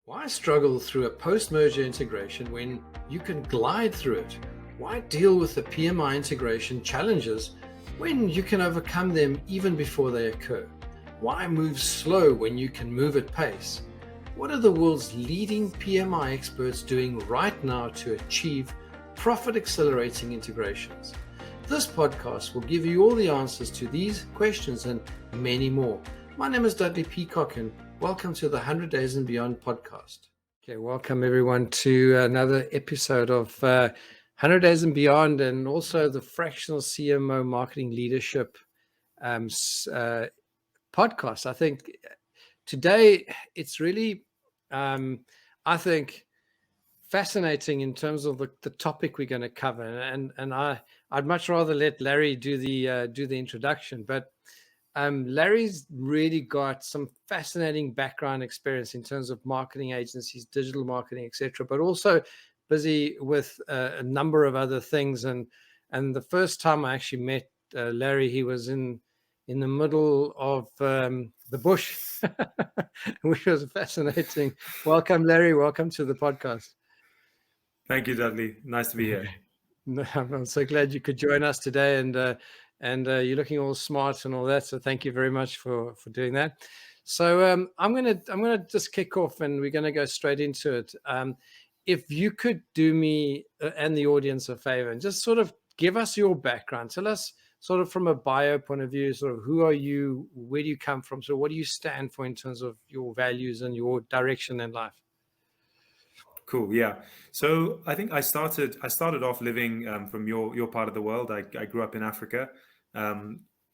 Why struggle through a post-merger integration when you can glide through it? Why deal with the PMI integration challenges when you can overcome them even before they occur? Why move slow when you can move at pace? What are the world's leading PMI experts doing right now to achieve profit-accelerating integrations? This podcast will give you all the answers to these questions and many more. My name is Dudley Peacock, and welcome to the 100 Days and Beyond podcast. Okay, welcome everyone to another episode of 100 Days and Beyond, and also the Fractional CMO Marketing Leadership podcast. I think today it's really, I think, fascinating in terms of the topic we're going to cover, and I'd much rather let Larry do the introduction, but Larry's really got some fascinating background experience in terms of marketing agencies, digital marketing, etc., but also busy with a number of other things. And the first time I actually met Larry, he was in the middle of the bush, which was fascinating. Welcome, Larry. Welcome to the podcast. Thank you, Dudley. Nice to be here. I'm so glad you could join us today, and you're looking all smart and all that. So thank you very much for doing that. So I'm gonna just kick off, and we're gonna go straight into it. If you could do me and the audience a favor and just sort of give us your background, tell us sort of from a bio point of view, sort of who are you, where do you come from, so what do you stand for in terms of your values and your direction in life? Cool. Yeah. So I think I started off living from your part of the world. I grew up in Africa,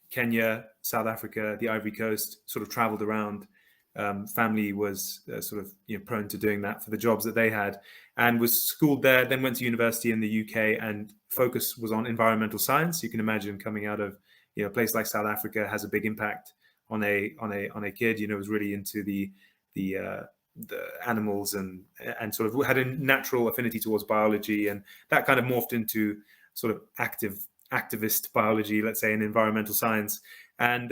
Kenya, South Africa, the Ivory Coast. Sort of traveled around. Family was sort of prone to doing that for the jobs that they had, and was schooled there. Then went to university in the UK, and focus was on environmental science. You can imagine coming out of a place like South Africa has a big impact on a kid. Was really into the animals and sort of had a natural affinity towards biology, and that kind of morphed into sort of activist biology, let's say, in environmental science. And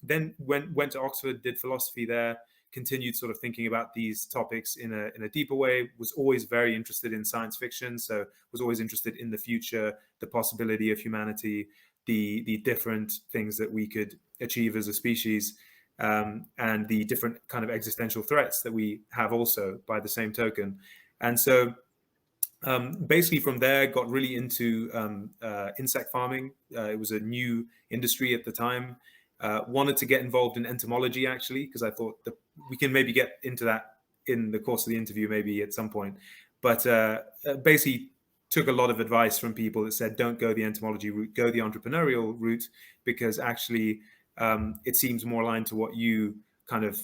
then went to Oxford, did philosophy there, continued sort of thinking about these topics in a deeper way. Was always very interested in science fiction, so was always interested in the future, the possibility of humanity, the different things that we could achieve as a species. And the different kind of existential threats that we have also by the same token. And so basically from there, got really into insect farming. It was a new industry at the time. Wanted to get involved in entomology, actually, because I thought that we can maybe get into that in the course of the interview, maybe at some point. But basically took a lot of advice from people that said, don't go the entomology route, go the entrepreneurial route, because actually it seems more aligned to what you kind of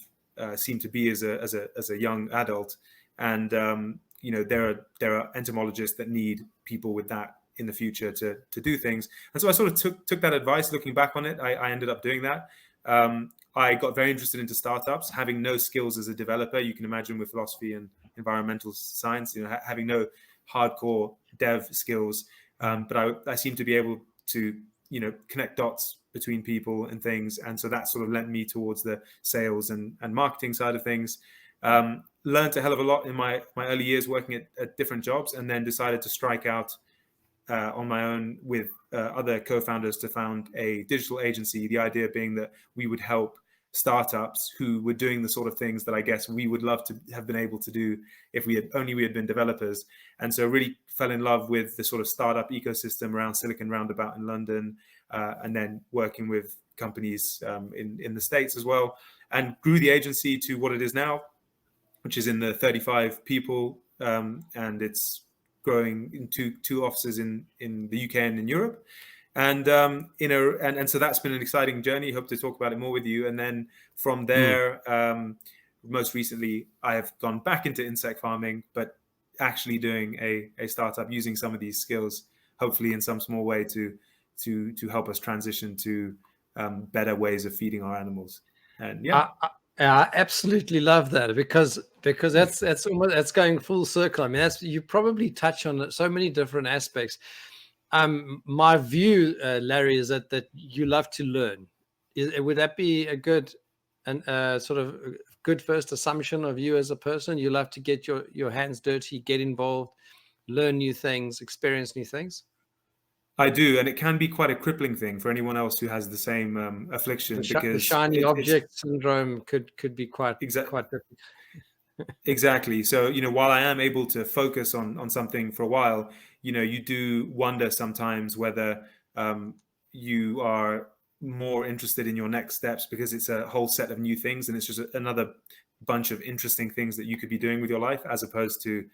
seem to be as a young adult. And there are entomologists that need people with that in the future to do things. And so I sort of took that advice. Looking back on it, I ended up doing that. I got very interested into startups, having no skills as a developer. You can imagine with philosophy and environmental science, having no hardcore dev skills. But I seem to be able to connect dots between people and things, and so that sort of lent me towards the sales and marketing side of things. Learned a hell of a lot in my early years working at different jobs, and then decided to strike out on my own with other co-founders to found a digital agency. The idea being that we would help startups who were doing the sort of things that I guess we would love to have been able to do if we had been developers. And so really fell in love with the sort of startup ecosystem around Silicon Roundabout in London, and then working with companies in the States as well, and grew the agency to what it is now, which is in the 35 people, and it's growing into 2 offices in the UK and in Europe. And and so that's been an exciting journey. Hope to talk about it more with you. And then from there, most recently, I have gone back into insect farming, but actually doing a startup using some of these skills, hopefully in some small way to help us transition to better ways of feeding our animals. And yeah. I absolutely love that because that's going full circle. I mean, you probably touch on so many different aspects. My view, Larry, is that you love to learn. Would that be a good and sort of good first assumption of you as a person? You love to get your hands dirty, get involved, learn new things, experience new things. I do, and it can be quite a crippling thing for anyone else who has the same The, affliction, the because shiny it's object syndrome could be quite difficult. exactly. So, while I am able to focus on something for a while, you do wonder sometimes whether you are more interested in your next steps, because it's a whole set of new things, and it's just another bunch of interesting things that you could be doing with your life, as opposed to,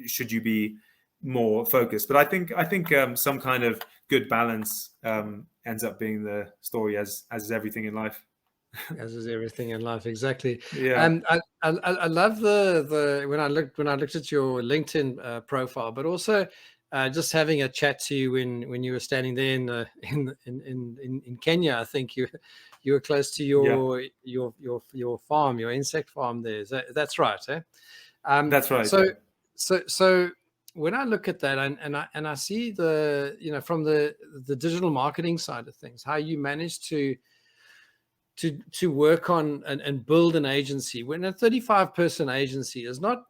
should you be more focused. But I think some kind of good balance ends up being the story, as is everything in life. As is everything in life, exactly. Yeah. And I love the when I looked at your LinkedIn profile, but also just having a chat to you when you were standing there in Kenya. I think you were close to Yeah. your farm, your insect farm there. That's right, eh? That's right. So Yeah. so when I look at that, and I see from the digital marketing side of things, how you managed to work on and build an agency, when a 35-person agency is not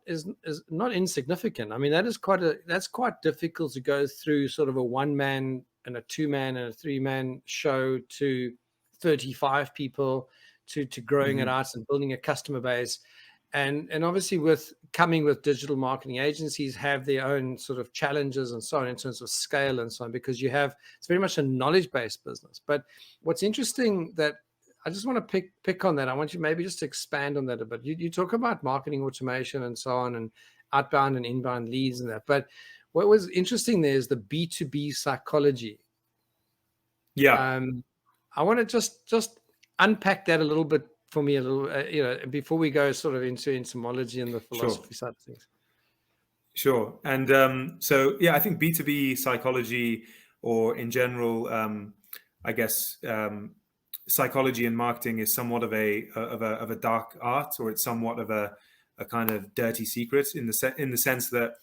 insignificant. I mean, that's quite difficult to go through sort of a 1-man and a 2-man and a 3-man show to 35 people, to growing it Mhm. out and building a customer base. And obviously, with digital marketing agencies have their own sort of challenges and so on, in terms of scale and so on, because it's very much a knowledge-based business. But what's interesting, that I just want to pick on that. I want you maybe just to expand on that a bit. You talk about marketing automation and so on, and outbound and inbound leads and that. But what was interesting there is the B2B psychology. Yeah. I want to just unpack that a little bit for me, a little, before we go sort of into etymology and the Sure. philosophy side of things. Sure. And so, yeah, I think B2B psychology, or in general, I guess, psychology and marketing, is somewhat of a dark art, or it's somewhat of a kind of dirty secret, in the sense that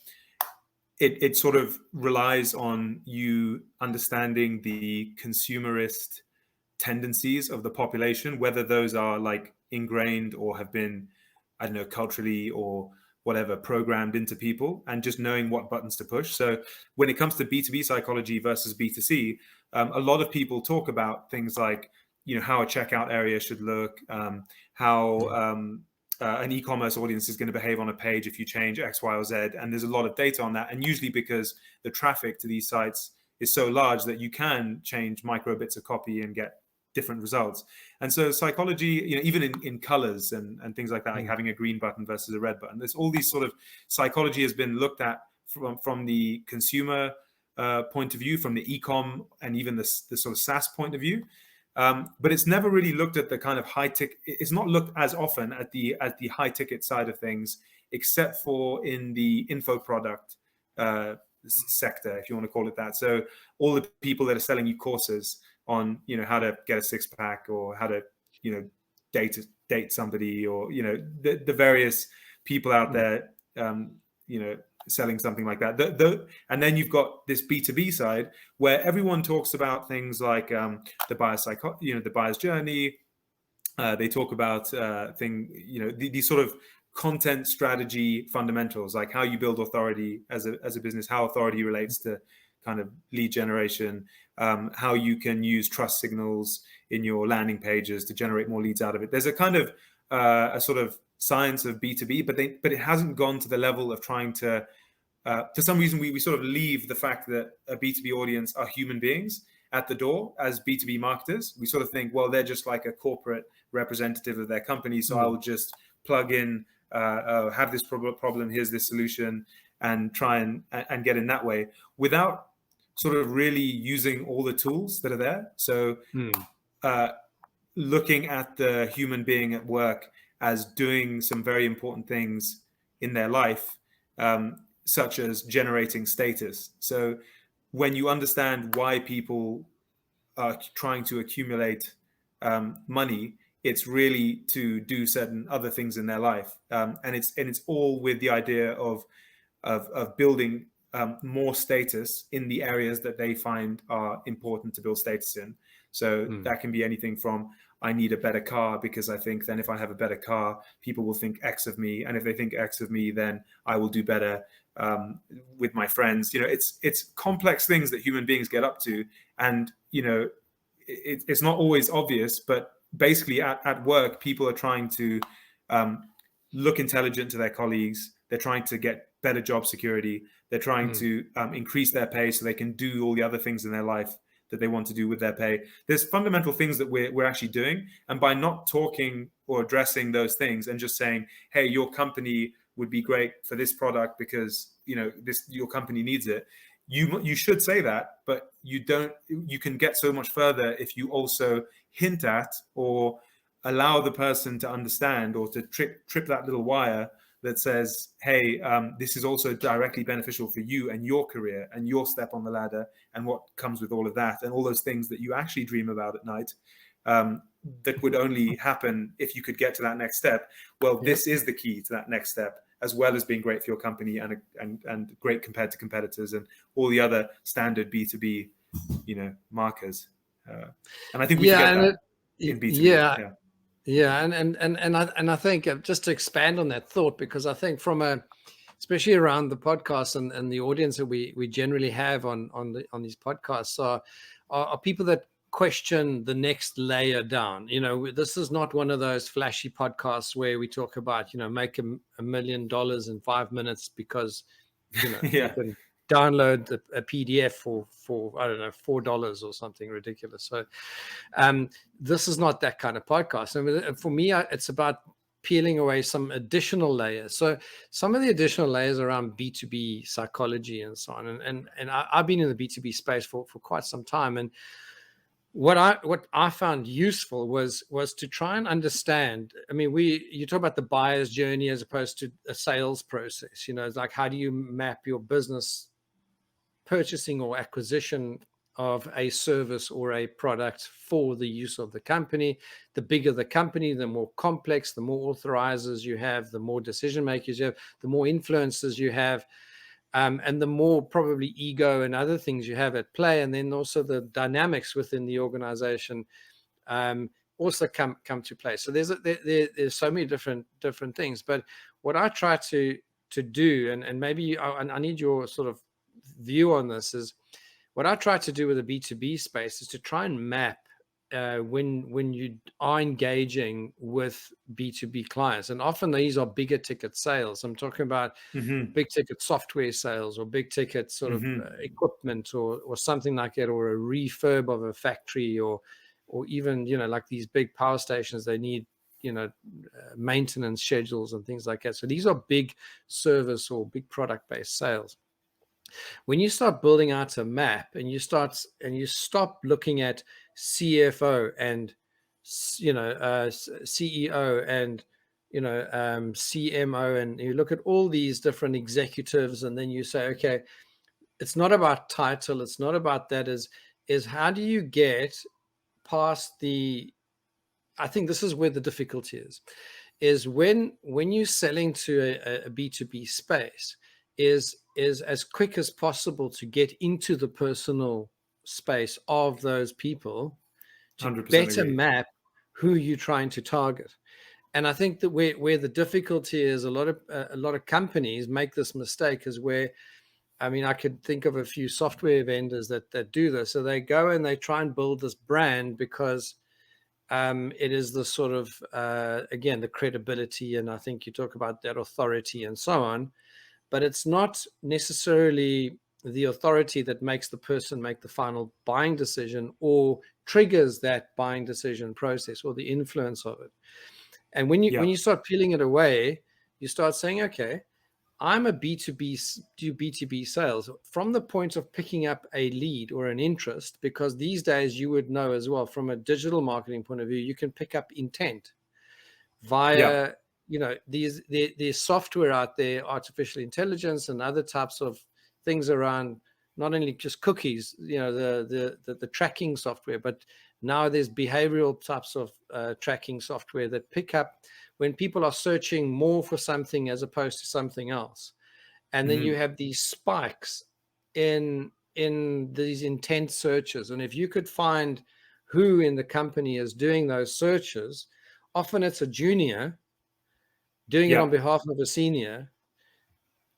it sort of relies on you understanding the consumerist tendencies of the population, whether those are like ingrained or have been, I don't know, culturally or whatever, programmed into people, and just knowing what buttons to push. So when it comes to B2B psychology versus B2C, a lot of people talk about things like, how a checkout area should look, how an e-commerce audience is going to behave on a page if you change X, Y, or Z. And there's a lot of data on that. And usually because the traffic to these sites is so large that you can change micro bits of copy and get different results. And so psychology, even in colors and things like that, like having a green button versus a red button, there's all these sort of psychology has been looked at from the consumer point of view, from the e-com, and even the sort of SaaS point of view. But it's never really looked at the kind of high ticket. It's not looked as often at the high ticket side of things, except for in the info product sector, if you want to call it that. So all the people that are selling you courses on, how to get a 6-pack, or how to, date somebody, or, the various people out there, selling something like that. And then you've got this B2B side, where everyone talks about things like the buyer's journey. They talk about these sort of content strategy fundamentals, like how you build authority as a business, how authority relates to kind of lead generation, how you can use trust signals in your landing pages to generate more leads out of it. There's a kind of a sort of science of B2B, but it hasn't gone to the level of trying to, for some reason, we sort of leave the fact that a B2B audience are human beings at the door as B2B marketers. We sort of think, well, they're just like a corporate representative of their company, so I will just plug in, have this problem, here's this solution, and try and get in that way, without sort of really using all the tools that are there. So looking at the human being at work as doing some very important things in their life, such as generating status. So when you understand why people are trying to accumulate money, it's really to do certain other things in their life, and it's all with the idea of building more status in the areas that they find are important to build status in. So that can be anything from, I need a better car because I think then if I have a better car, people will think X of me, and if they think X of me, then I will do better with my friends. It's complex things that human beings get up to, and it's not always obvious, but basically at work, people are trying to um, look intelligent to their colleagues. They're trying to get better job security. They're trying to increase their pay so they can do all the other things in their life that they want to do with their pay. There's fundamental things that we're actually doing. And by not talking or addressing those things and just saying, hey, your company would be great for this product because your company needs it. You should say that, but you can get so much further if you also hint at or allow the person to understand, or to trip that little wire that says, hey, this is also directly beneficial for you and your career and your step on the ladder and what comes with all of that and all those things that you actually dream about at night, that would only happen if you could get to that next step. Well, this is the key to that next step, as well as being great for your company and great compared to competitors and all the other standard B2B, markers. And I think we forget that in B2B. Yeah, and I think just to expand on that thought, because I think especially around the podcast and the audience that we generally have on these podcasts are people that question the next layer down. This is not one of those flashy podcasts where we talk about make $1 million in 5 minutes because you can download a PDF for I don't know $4 or something ridiculous. So this is not that kind of podcast. I mean, for me, it's about peeling away some additional layers. So some of the additional layers around B2B psychology and so on. And I've been in the B2B space for quite some time. And what I found useful was to try and understand. I mean, you talk about the buyer's journey as opposed to a sales process. It's like, how do you map your business purchasing or acquisition of a service or a product for the use of the company? The bigger the company, the more complex, the more authorizers you have, the more decision makers you have, the more influencers you have, and the more probably ego and other things you have at play. And then also the dynamics within the organization also come to play. So there's so many different things. But what I try to do, and maybe I need your sort of view on this, is what I try to do with the B2B space is to try and map when you are engaging with B2B clients. And often these are bigger ticket sales. I'm talking about big ticket software sales or big ticket sort of equipment or something like that, or a refurb of a factory, or even, like these big power stations, they need, maintenance schedules and things like that. So these are big service or big product-based sales. When you start building out a map and you stop looking at CFO and CEO and CMO, and you look at all these different executives, and then you say, okay, it's not about title, it's not about that, is how do you get past I think this is where the difficulty is when you're selling to a B2B space, is as quick as possible to get into the personal space of those people to better map who you're trying to target. And I think that where the difficulty is, a lot of companies make this mistake, is where, I mean, I could think of a few software vendors that do this. So they go and they try and build this brand because it is the sort of, again, the credibility. And I think you talk about that authority and so on. But it's not necessarily the authority that makes the person make the final buying decision or triggers that buying decision process or the influence of it. And when you start peeling it away, you start saying, okay, I'm a B2B, do B2B sales from the point of picking up a lead or an interest, because these days you would know as well, from a digital marketing point of view, you can pick up intent via there's software out there, artificial intelligence and other types of things around, not only just cookies, the tracking software, but now there's behavioral types of tracking software that pick up when people are searching more for something as opposed to something else. And then you have these spikes in these intent searches. And if you could find who in the company is doing those searches. Often it's a junior doing it on behalf of a senior,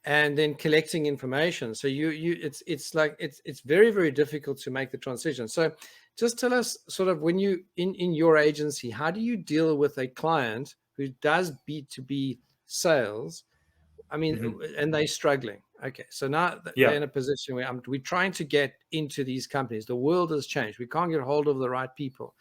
and then collecting information. So it's like it's very, very difficult to make the transition. So just tell us, sort of, when you in your agency, how do you deal with a client who does B2B sales? I mean, and they're struggling. Okay, so now they're in a position where we're trying to get into these companies. The world has changed. We can't get hold of the right people.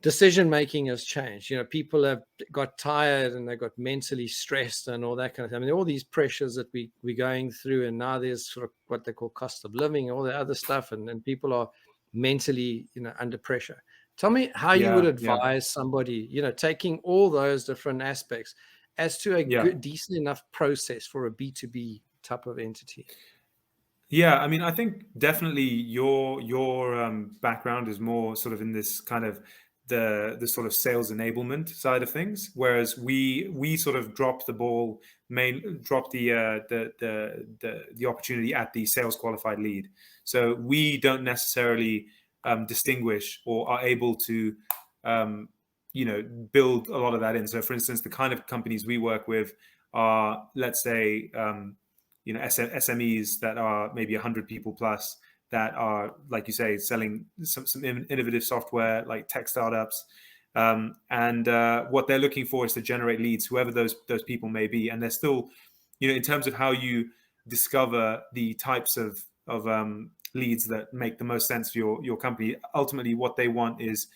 Decision making has changed. People have got tired and they got mentally stressed and all that kind of thing. I mean, all these pressures that we're going through, and now there's sort of what they call cost of living and all the other stuff, and people are mentally, under pressure. Tell me how you would advise somebody, taking all those different aspects as to a good, decent enough process for a B2B type of entity. Yeah, I mean, I think definitely your background is more sort of in this kind of the sort of sales enablement side of things, whereas we sort of drop the ball, drop the opportunity at the sales qualified lead. So we don't necessarily distinguish or are able to build a lot of that in. So, for instance, the kind of companies we work with are, let's say, SMEs that are maybe 100 people plus, that are, like you say, selling some innovative software, like tech startups. And what they're looking for is to generate leads, whoever those people may be. And they're still, in terms of how you discover the types of leads that make the most sense for your company, ultimately what they want is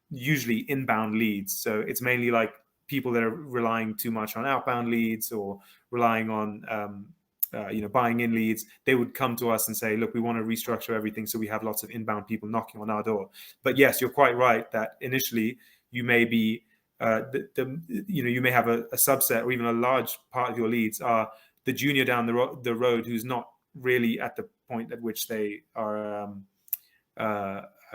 usually inbound leads. So it's mainly like people that are relying too much on outbound leads, or relying on buying in leads. They would come to us and say, look, we want to restructure everything so we have lots of inbound people knocking on our door. But yes, you're quite right that initially you may be you may have a subset, or even a large part of your leads are the junior down the road who's not really at the point at which they are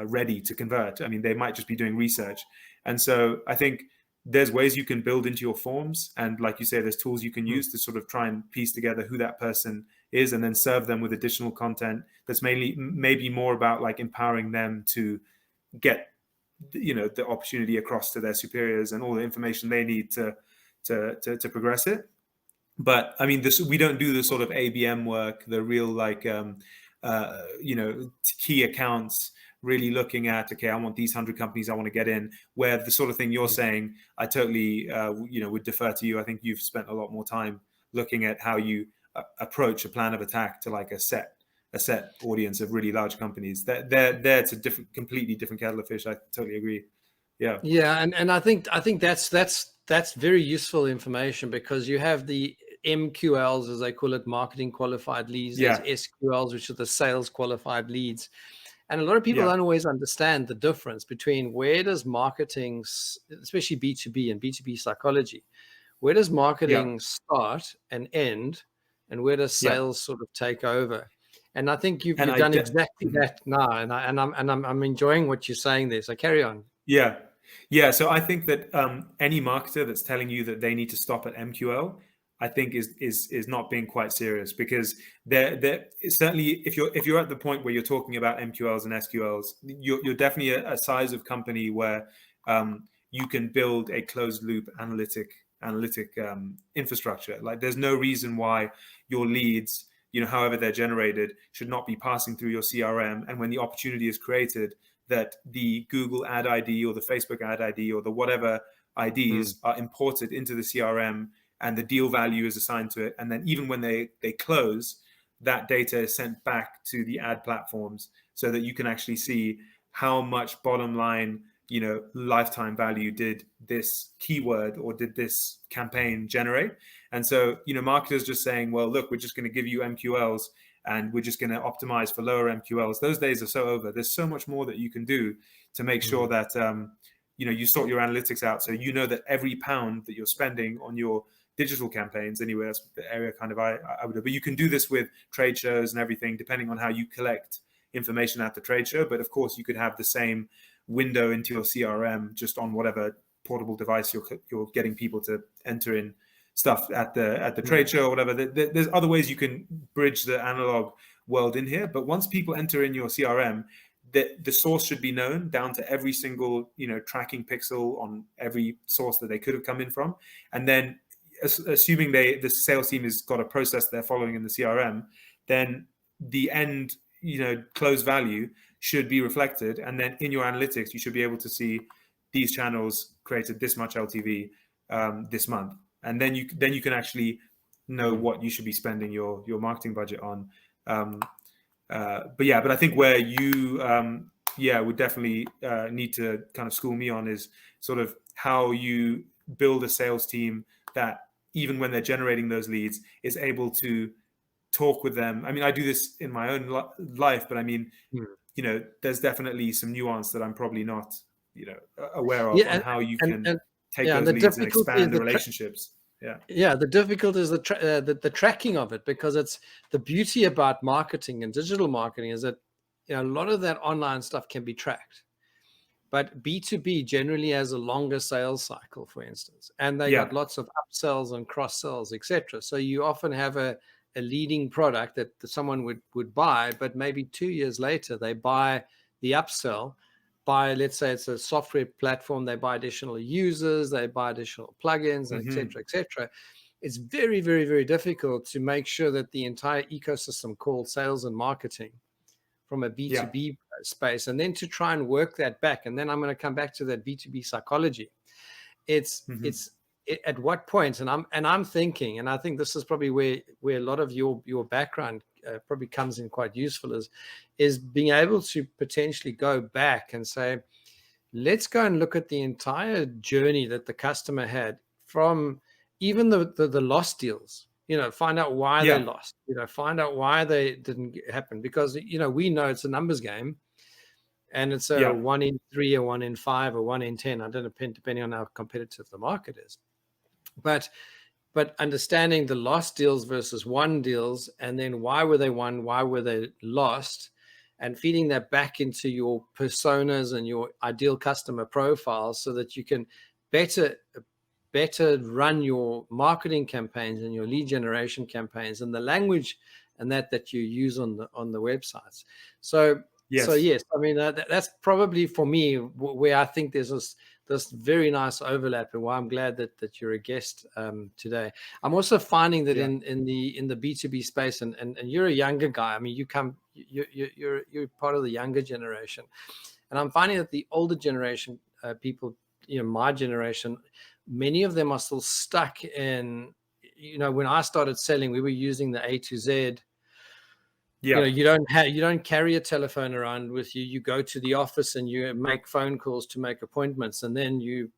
ready to convert. I mean, they might just be doing research. And so I think there's ways you can build into your forms, and like you say, there's tools you can use to sort of try and piece together who that person is, and then serve them with additional content that's maybe more about like empowering them to get the opportunity across to their superiors and all the information they need to progress it. But I mean, we don't do the sort of ABM work, the real like key accounts, really looking at, okay, I want these 100 companies I want to get in, where the sort of thing you're saying, I totally, would defer to you. I think you've spent a lot more time looking at how you approach a plan of attack to like a set audience of really large companies. It's a completely different kettle of fish. I totally agree. Yeah. Yeah. And I think that's very useful information, because you have the MQLs, as they call it, marketing qualified leads. There's SQLs, which are the sales qualified leads. And a lot of people don't always understand the difference between where does marketing, especially B2B and B2B psychology, where does marketing start and end, and where does sales sort of take over? And I think you've done exactly that now, and I'm enjoying what you're saying there. So carry on. Yeah. So I think that any marketer that's telling you that they need to stop at MQL, I think is not being quite serious, because they're certainly, if you're at the point where you're talking about MQLs and SQLs, you're definitely a size of company where you can build a closed loop analytic infrastructure. Like, there's no reason why your leads, however they're generated, should not be passing through your CRM. And when the opportunity is created, that the Google ad ID or the Facebook ad ID or the whatever IDs are imported into the CRM, and the deal value is assigned to it. And then even when they close, that data is sent back to the ad platforms, so that you can actually see how much bottom line, lifetime value did this keyword or did this campaign generate. And so, marketers just saying, well, look, we're just going to give you MQLs and we're just going to optimize for lower MQLs. Those days are so over. There's so much more that you can do to make sure that, you sort your analytics out. So that every pound that you're spending on your digital campaigns, anyway, that's the area kind of I would do. But you can do this with trade shows and everything, depending on how you collect information at the trade show. But of course, you could have the same window into your CRM just on whatever portable device you're getting people to enter in stuff at the trade show or whatever. There's other ways you can bridge the analog world in here. But once people enter in your CRM, the source should be known down to every single, tracking pixel on every source that they could have come in from. And then assuming the sales team has got a process they're following in the CRM, then the end, close value should be reflected. And then in your analytics, you should be able to see these channels created this much LTV this month. And then you can actually know what you should be spending your marketing budget on. But I think where you would definitely need to kind of school me on is sort of how you build a sales team that even when they're generating those leads is able to talk with them. I mean, I do this in my own life, but I mean, there's definitely some nuance that I'm probably not, aware of on how you can take those leads and expand the relationships. The difficulty is the tracking of it, because it's the beauty about marketing and digital marketing is that a lot of that online stuff can be tracked, but B2B generally has a longer sales cycle, for instance, and they got lots of upsells and cross sells, etc. So you often have a leading product that someone would buy, but maybe 2 years later they buy the upsell. Let's say it's a software platform, they buy additional users, they buy additional plugins, et cetera, et cetera. It's very, very, very difficult to make sure that the entire ecosystem called sales and marketing from a B2B space, and then to try and work that back. And then I'm going to come back to that B2B psychology. It's at what point, and I'm thinking, and I think this is probably where a lot of your background probably comes in quite useful, is being able to potentially go back and say, let's go and look at the entire journey that the customer had, from even the lost deals, find out why they lost, find out why they didn't happen, because we know it's a numbers game, and it's a 1 in 3 or 1 in 5 or 1 in 10. I don't know, depending on how competitive the market is. But understanding the lost deals versus won deals, and then why were they won, why were they lost, and feeding that back into your personas and your ideal customer profiles, so that you can better run your marketing campaigns and your lead generation campaigns and the language and that you use on the websites. So yes, I mean that's probably for me where I think there's this very nice overlap, and why I'm glad that you're a guest today. I'm also finding that in the B2B space, and you're a younger guy. I mean, you're part of the younger generation, and I'm finding that the older generation people, my generation, many of them are still stuck in, when I started selling, we were using the A to Z. You don't carry a telephone around with you. You go to the office and you make phone calls to make appointments, and then you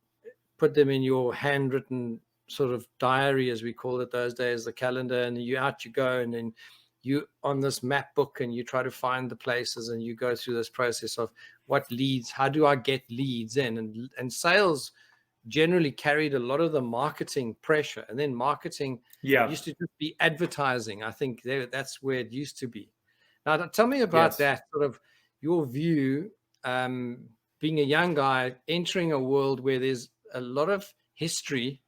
put them in your handwritten sort of diary, as we call it those days, the calendar, and you go, and then you on this map book, and you try to find the places, and you go through this process of what leads, how do I get leads in, and sales generally carried a lot of the marketing pressure, and then marketing used to just be advertising. I think that's where it used to be. Now, tell me about that, sort of your view, being a young guy entering a world where there's a lot of history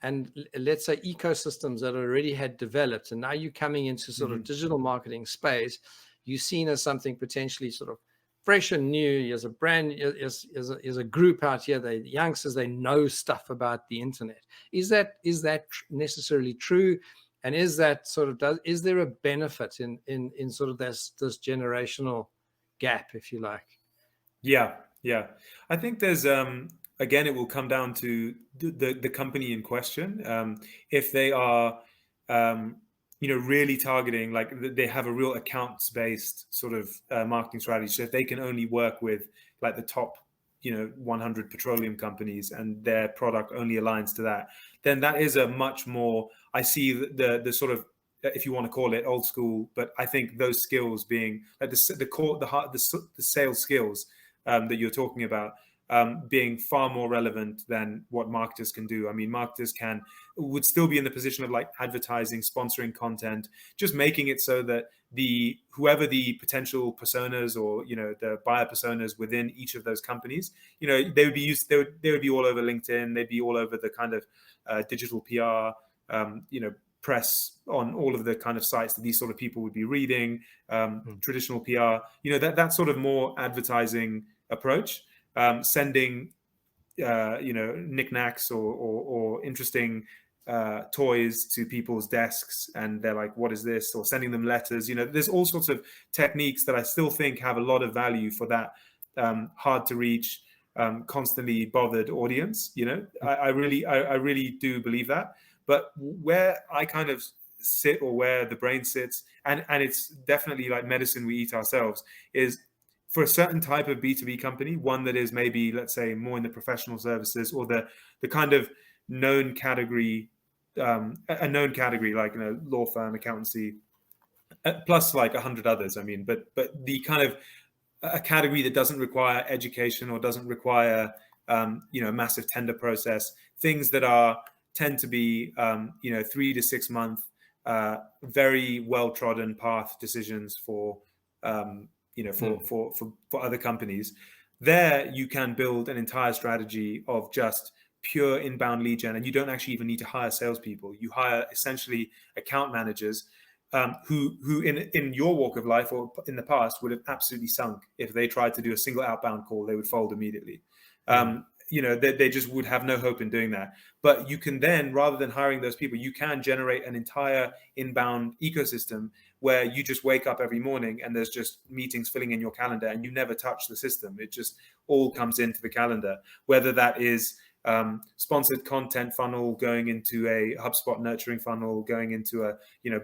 and, let's say, ecosystems that already had developed, and now you're coming into sort of digital marketing space. You're seen as something potentially sort of fresh and new, as a brand, as a group out here, the youngsters, they know stuff about the internet. Is that necessarily true? And is that sort of, is there a benefit in sort of this generational gap, if you like? Yeah. I think there's again, it will come down to the company in question. If they are really targeting, like they have a real accounts based sort of marketing strategy. So if they can only work with like the top 100 petroleum companies, and their product only aligns to that, then that is a much more, I see the sort of, if you want to call it old school, but I think those skills being like the core, the sales skills that you're talking about, being far more relevant than what marketers can do. I mean, marketers would still be in the position of like advertising, sponsoring content, just making it so that whoever the potential personas or the buyer personas within each of those companies, they would be all over LinkedIn, they'd be all over the kind of digital PR, press on all of the kind of sites that these sort of people would be reading, Mm. traditional PR, that sort of more advertising approach, sending knickknacks or interesting toys to people's desks, and they're like, what is this? Or sending them letters. There's all sorts of techniques that I still think have a lot of value for that hard to reach, constantly bothered audience. I really do believe that. But where I kind of sit, or where the brain sits, and it's definitely like medicine we eat ourselves, is for a certain type of B2B company, one that is maybe, let's say, more in the professional services, or the kind of known category, a known category, like law firm, accountancy, plus like 100 others. I mean, but the kind of a category that doesn't require education, or doesn't require a massive tender process, things that tend to be 3 to 6 month, very well trodden path decisions for other companies. There you can build an entire strategy of just pure inbound lead gen, and you don't actually even need to hire salespeople. You hire essentially account managers, who in your walk of life, or in the past, would have absolutely sunk if they tried to do a single outbound call. They would fold immediately. They just would have no hope in doing that. But you can then, rather than hiring those people, you can generate an entire inbound ecosystem where you just wake up every morning and there's just meetings filling in your calendar, and you never touch the system. It just all comes into the calendar, whether that is sponsored content funnel going into a HubSpot nurturing funnel, going into a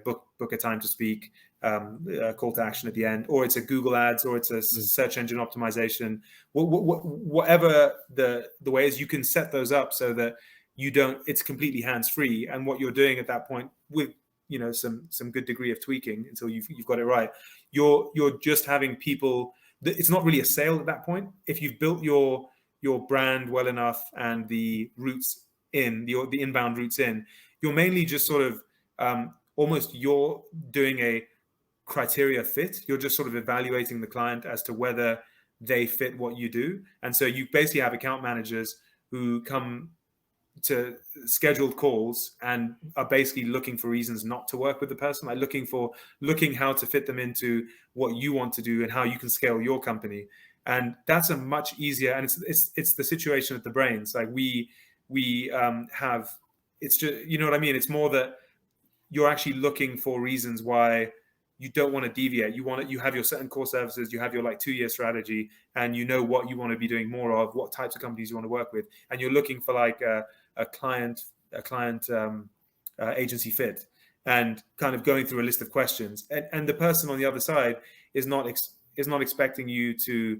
book a time to speak, call to action at the end, or it's a Google ads, or it's a search engine optimization. Whatever the way is, you can set those up so that it's completely hands free. And what you're doing at that point, with some good degree of tweaking until you've got it right, you're just having people. It's not really a sale at that point. If you've built your brand well enough, and the roots in the inbound roots in, you're mainly just sort of almost you're doing a criteria fit. You're just sort of evaluating the client as to whether they fit what you do. And so you basically have account managers who come to scheduled calls and are basically looking for reasons not to work with the person, like looking how to fit them into what you want to do and how you can scale your company. And that's a much easier, and it's the situation at the brains. Like we have, it's just, what I mean? It's more that you're actually looking for reasons why you don't want to deviate. You have your certain core services, you have your 2-year strategy, and you know what you want to be doing more of, what types of companies you want to work with, and you're looking for a client agency fit, and kind of going through a list of questions. And the person on the other side is not expecting you to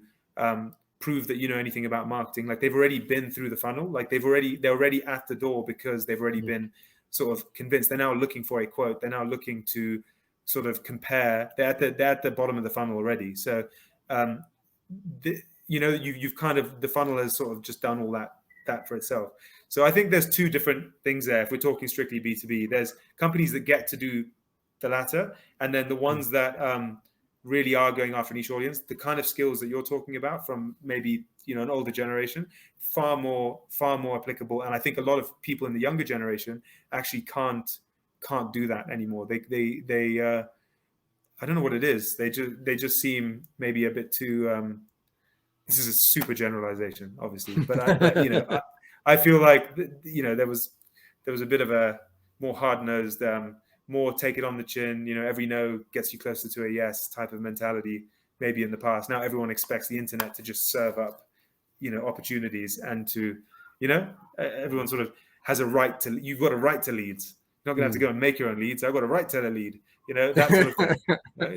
prove that you know anything about marketing. Like, they've already been through the funnel. Like, they're already at the door, because they've already been sort of convinced. They're now looking for a quote. They're now looking to sort of compare. They're at the bottom of the funnel already. So, you've kind of, the funnel has sort of just done all that for itself. So I think there's two different things there. If we're talking strictly B2B, there's companies that get to do the latter, and then the ones that really are going after a niche audience. The kind of skills that you're talking about from maybe an older generation, far more applicable. And I think a lot of people in the younger generation actually can't do that anymore. They I don't know what it is. They just seem maybe a bit too. This is a super generalization, obviously, but I feel like there was a bit of a more hard-nosed, more take it on the chin. Every no gets you closer to a yes type of mentality. Maybe in the past. Now everyone expects the internet to just serve up, opportunities, and to, everyone sort of has a right to. You've got a right to leads. You're not going to have to go and make your own leads. I've got a right to the lead. That sort of thing.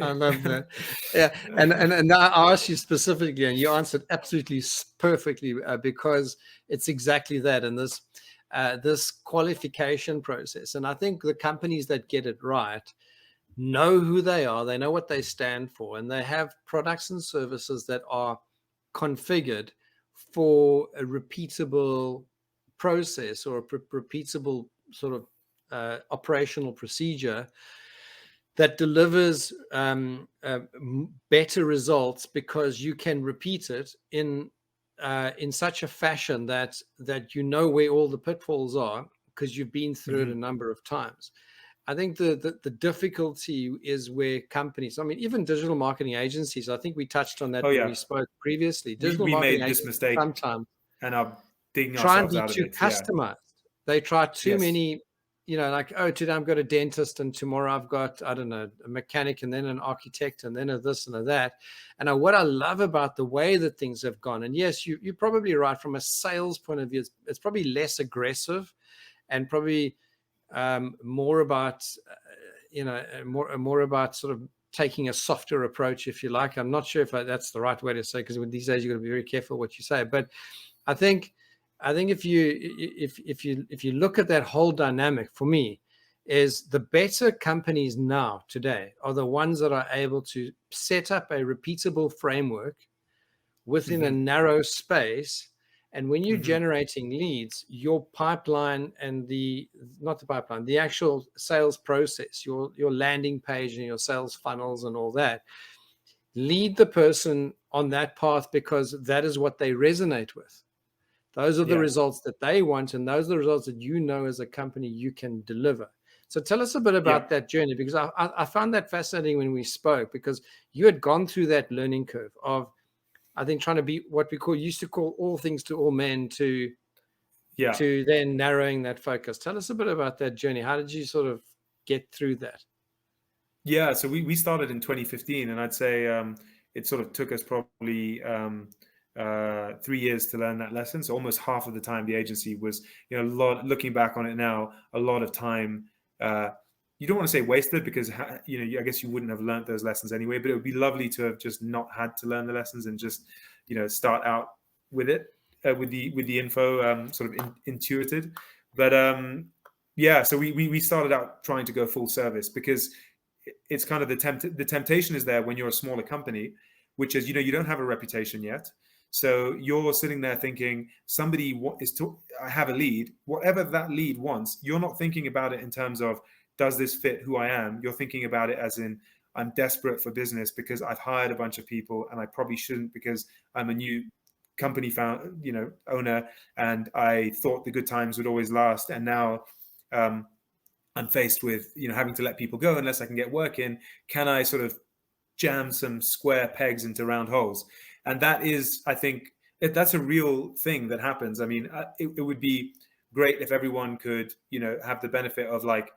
I love that. Yeah, and I asked you specifically, and you answered absolutely perfectly, because it's exactly that. And this qualification process, and I think the companies that get it right know who they are, they know what they stand for, and they have products and services that are configured for a repeatable process, or a repeatable sort of operational procedure that delivers better results, because you can repeat it in such a fashion that you know where all the pitfalls are, because you've been through it a number of times. I think the difficulty is where companies, I mean, even digital marketing agencies, I think we touched on that Oh when yeah, we spoke previously. we Digital we marketing made this agencies mistake sometimes and are digging try and ourselves be out of too it. Yeah. customized. They try too Yes. many, like, oh, today I've got a dentist and tomorrow I've got, I don't know, a mechanic and then an architect and then a this and a that. And what I love about the way that things have gone, and yes, you're probably right from a sales point of view, it's probably less aggressive and probably more about, more about sort of taking a softer approach, if you like. I'm not sure if that's the right way to say, because these days you've got to be very careful what you say. But I think if you look at that whole dynamic, for me, is the better companies now today are the ones that are able to set up a repeatable framework within a Hmm. narrow space. And when you're Hmm. generating leads, your pipeline and not the pipeline, the actual sales process, your landing page and your sales funnels and all that, lead the person on that path, because that is what they resonate with. Those are the Yeah. results that they want, and those are the results that as a company you can deliver. So tell us a bit Yeah. about that journey, because I found that fascinating when we spoke, because you had gone through that learning curve of, I think, trying to be what we used to call all things to all men, to Yeah. then narrowing that focus. Tell us a bit about that journey. How did you sort of get through that? Yeah, so we started in 2015, and I'd say it sort of took us probably 3 years to learn that lesson. So almost half of the time the agency was, looking back on it now, a lot of time. You don't want to say wasted, because I guess you wouldn't have learned those lessons anyway. But it would be lovely to have just not had to learn the lessons and just start out with it, with the info sort of intuited. But yeah, so we started out trying to go full service, because it's kind of the temptation is there when you're a smaller company, which is, you don't have a reputation yet. So you're sitting there thinking, I have a lead, whatever that lead wants. You're not thinking about it in terms of, does this fit who I am? You're thinking about it as in, I'm desperate for business because I've hired a bunch of people and I probably shouldn't, because I'm a new company owner, and I thought the good times would always last. And now, I'm faced with having to let people go unless I can get work in. Can I sort of jam some square pegs into round holes? And that is, I think, that's a real thing that happens. I mean, it would be great if everyone could have the benefit of, like,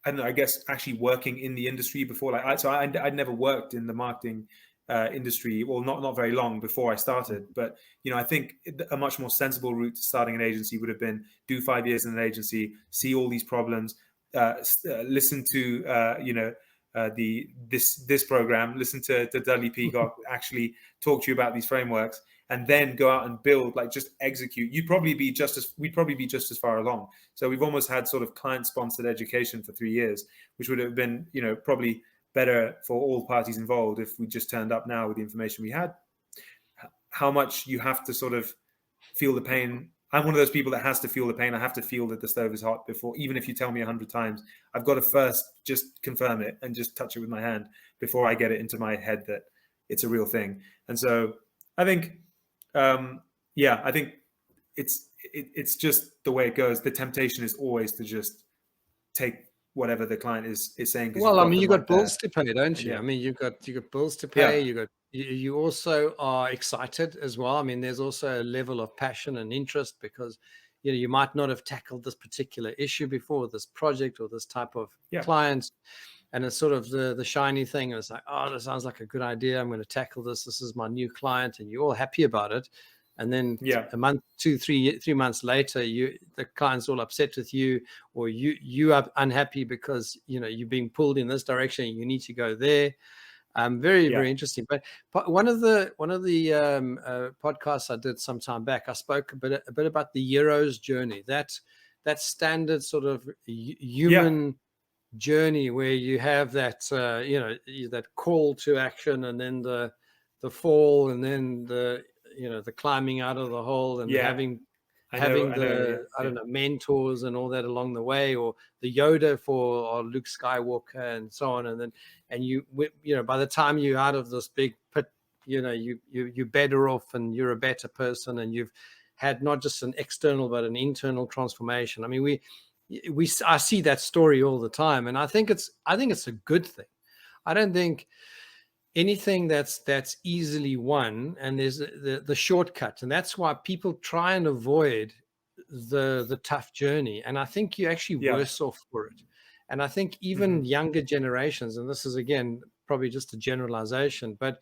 I don't know, I guess actually working in the industry before. I'd never worked in the marketing industry, well, not very long before I started. But I think a much more sensible route to starting an agency would have been do 5 years in an agency, see all these problems, listen to this program, listen to Dudley Peacock actually talk to you about these frameworks, and then go out and build, like, just execute. We'd probably be just as far along. So we've almost had sort of client-sponsored education for 3 years, which would have been probably better for all parties involved if we just turned up now with the information we had. How much you have to sort of feel the pain. I'm one of those people that has to feel the pain. I have to feel that the stove is hot before, even if you tell me 100 times, I've got to first just confirm it and just touch it with my hand before I get it into my head that it's a real thing. And so I think, I think it's just the way it goes. The temptation is always to just take whatever the client is saying, because you've Well, I got mean, them you right got there. bills to pay, don't And you? yeah, I mean, you got bills to pay. yeah, You also are excited as well. I mean, there's also a level of passion and interest, because you might not have tackled this particular issue before, this project or this type of yeah, clients, and it's sort of the shiny thing. And it's like, oh, that sounds like a good idea. I'm going to tackle this. This is my new client, and you're all happy about it. And then yeah, a month, 3 months later, the client's all upset with you, or you are unhappy because you're being pulled in this direction. You need to go there. Very, yeah, very interesting. But one of the podcasts I did some time back, I spoke a bit about the hero's journey. That standard sort of yeah, human journey where you have that that call to action, and then the fall, and then the climbing out of the hole, and yeah. having I know. Yeah, I yeah, don't know, mentors and all that along the way, or the Yoda for or Luke Skywalker and so on. And then by the time you're out of this big pit, you're better off, and you're a better person, and you've had not just an external but an internal transformation. I mean, I see that story all the time, and I think it's a good thing. I don't think anything that's easily won, and there's the shortcut, and that's why people try and avoid the tough journey, and I think you're actually Yeah. worse off for it. And I think Hmm. even younger generations, and this is again probably just a generalization, but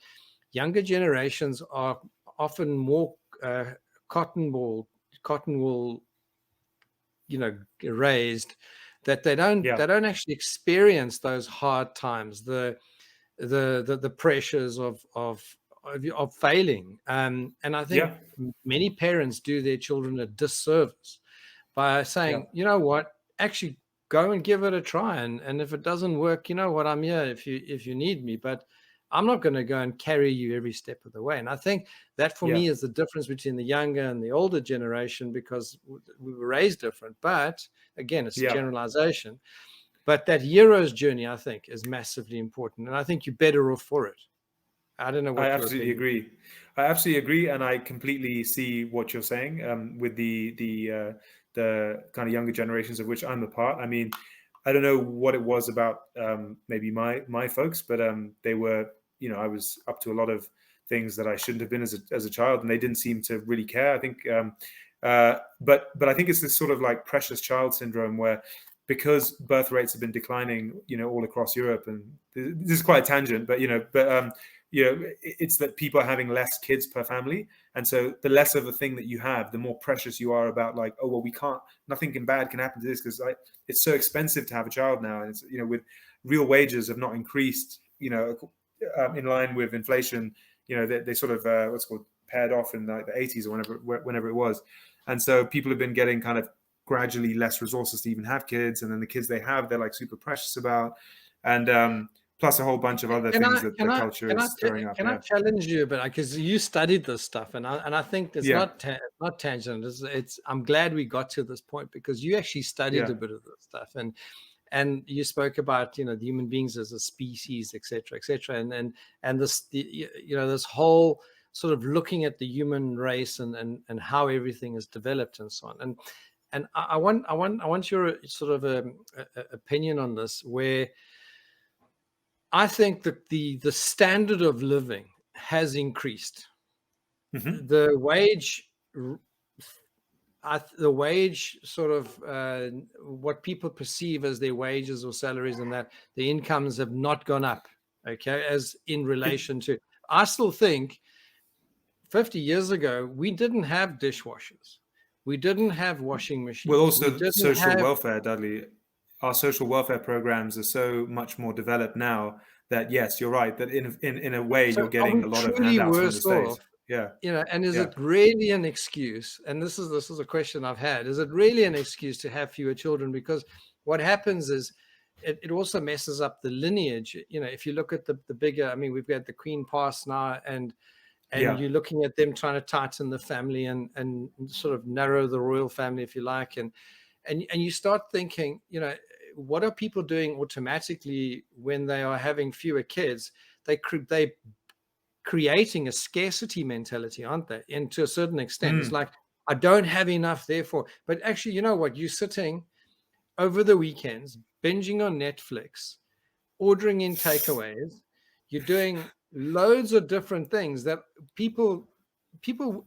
younger generations are often more uh, cotton wool, raised, that Yeah. they don't actually experience those hard times, the pressures of failing. And I think Yeah. many parents do their children a disservice by Yeah. saying, you know what, actually go and give it a try. And if it doesn't work, you know what, I'm here if you need me, but I'm not going to go and carry you every step of the way. And I think that for Yeah. me is the difference between the younger and the older generation, because we were raised different. But again, it's a Yeah. generalization. But that hero's journey, I think, is massively important. And I think you're better off for it. I don't know I what your absolutely opinion. agree. I absolutely agree, and I completely see what you're saying with the kind of younger generations of which I'm a part. I mean, I don't know what it was about maybe my folks, but they were, I was up to a lot of things that I shouldn't have been as a child, and they didn't seem to really care. I think, but I think it's this sort of like precious child syndrome where, because birth rates have been declining, all across Europe, and this is quite a tangent, but it's that people are having less kids per family, and so the less of a thing that you have, the more precious you are about, like, oh well, we can't, nothing bad can happen to this, because it's so expensive to have a child now, and it's, with real wages have not increased, in line with inflation. They sort of what's called paired off in like the 80s or whenever it was, and so people have been getting kind of gradually less resources to even have kids, and then the kids they have, they're like super precious about, and plus a whole bunch of other Can things I that can the I culture can I is throwing up. can I Yeah. challenge you a bit, because you studied this stuff, and I think it's Yeah. not tangent. It's I'm glad we got to this point, because you actually studied Yeah. a bit of this stuff, and you spoke about, the human beings as a species, etc., etc., and this whole sort of looking at the human race, and how everything is developed and so on. And I want your sort of opinion on this, where I think that the standard of living has increased. Hmm. The wage, the wage sort of what people perceive as their wages or salaries, and that the incomes have not gone up. Okay, as in It relation to, I still think 50 years ago we didn't have dishwashers, we didn't have washing will machines, we also didn't social have. welfare, Dudley. Our social welfare programs are so much more developed now that yes, you're right. That in a way, So you're are getting we a lot of truly handouts from the worse state. off? Yeah. And is Yeah. it really an excuse? And this is a question I've had. Is it really an excuse to have fewer children? Because what happens is it also messes up the lineage. If you look at the bigger, I mean, we've got the Queen passed now, and Yeah. you're looking at them trying to tighten the family, and sort of narrow the royal family, if you like, and you start thinking, what are people doing automatically when they are having fewer kids? They creating a scarcity mentality, aren't they? And to a certain extent, it's Mm. like, I don't have enough, therefore. But actually, you know what? You're sitting over the weekends, binging on Netflix, ordering in takeaways. You're doing loads of different things that people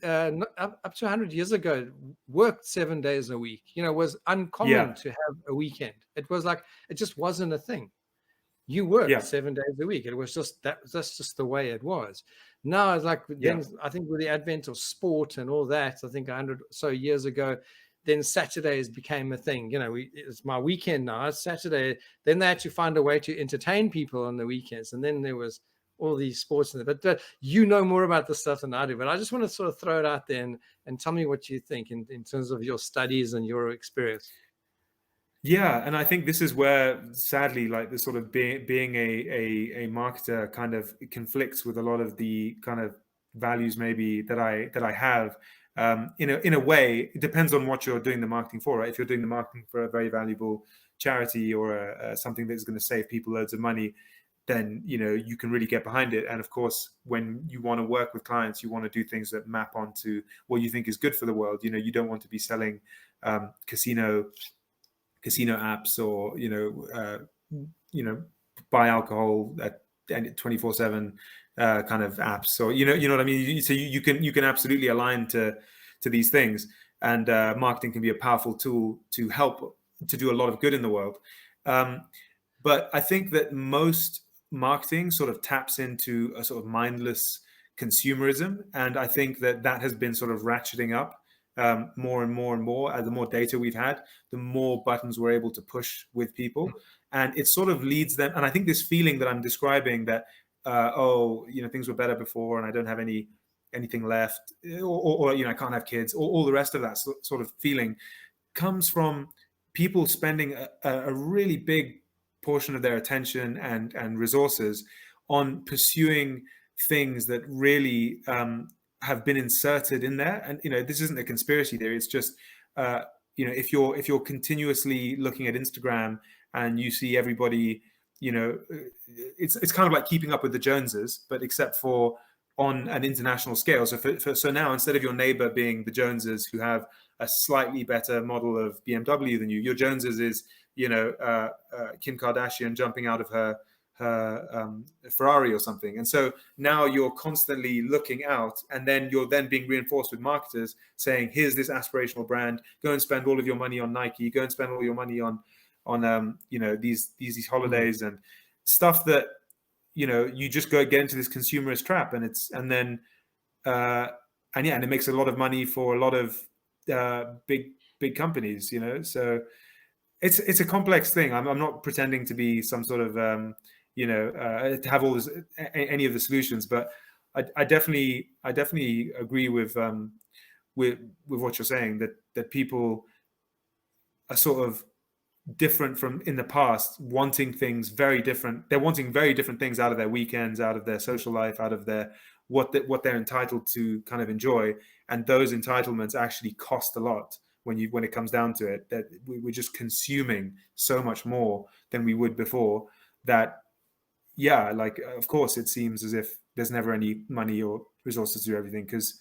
up to 100 years ago worked 7 days a week. Was uncommon Yeah. to have a weekend. It was like, it just wasn't a thing. You worked Yeah. 7 days a week. It was just that's just the way it was. Now it's like, Yeah. then I think with the advent of sport and all that, I think 100 or so years ago, then Saturdays became a thing. It's my weekend now, it's Saturday. Then they had to find a way to entertain people on the weekends, and then there was all these sports. But you know more about this stuff than I do. But I just want to sort of throw it out there, and tell me what you think in terms of your studies and your experience. Yeah, and I think this is where, sadly, like the sort of being a marketer kind of conflicts with a lot of the kind of values maybe that I have. In a way, it depends on what you're doing the marketing for, right? If you're doing the marketing for a very valuable charity or something that's going to save people loads of money, then you can really get behind it. And of course, when you want to work with clients, you want to do things that map onto what you think is good for the world. You don't want to be selling casino casino apps, or buy alcohol at 24/7 kind of apps, or you know what I mean. So you can absolutely align to these things, and marketing can be a powerful tool to help to do a lot of good in the world. But I think that most marketing sort of taps into a sort of mindless consumerism, and I think that has been sort of ratcheting up more and more and more. As the more data we've had, the more buttons we're able to push with people, and it sort of leads them. And I think this feeling that I'm describing, that things were better before, and I don't have anything left, or I can't have kids, or all the rest of that sort of feeling, comes from people spending a really big portion of their attention and resources on pursuing things that really have been inserted in there. And this isn't a conspiracy theory. It's just if you're continuously looking at Instagram and you see everybody, it's kind of like keeping up with the Joneses, but except for on an international scale. So now, instead of your neighbor being the Joneses, who have a slightly better model of BMW than you, your Joneses is Kim Kardashian jumping out of her Ferrari or something. And so now you're constantly looking out, and then you're then being reinforced with marketers saying, here's this aspirational brand, go and spend all of your money on Nike, go and spend all your money on these holidays and stuff that you just get into this consumerist trap, and it makes a lot of money for a lot of big companies, so it's a complex thing. I'm not pretending to be some sort of to have all this, any of the solutions, but I definitely agree with what you're saying, that people are sort of different from in the past, wanting things very different. They're wanting very different things out of their weekends, out of their social life, out of their what they're entitled to kind of enjoy, and those entitlements actually cost a lot when it comes down to it. That we're just consuming so much more than we would before. That of course it seems as if there's never any money or resources to do everything, because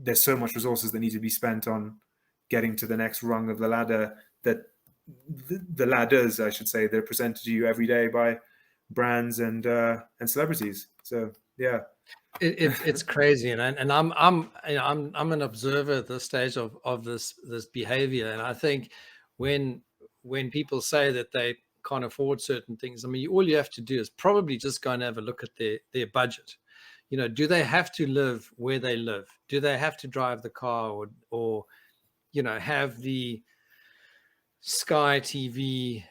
there's so much resources that need to be spent on getting to the next rung of the ladder, that the ladders, I should say, they're presented to you every day by brands and celebrities. So yeah, it's crazy, and I'm an observer at this stage of this behavior, and I think when people say that they can't afford certain things, I mean, all you have to do is probably just go and have a look at their budget. Do they have to live where they live? Do they have to drive the car, or have the Sky TV,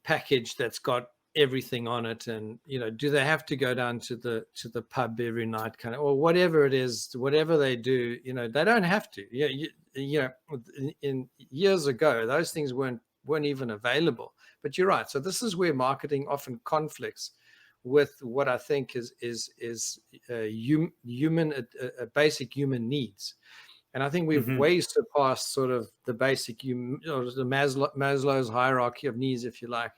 package that's got everything on it, and do they have to go down to the pub every night, kind of, or whatever it is, whatever they do? They don't have to. In years ago, those things weren't even available. But you're right. So this is where marketing often conflicts with what I think is basic human needs. And I think we've way surpassed sort of the basic, the Maslow's hierarchy of needs, if you like.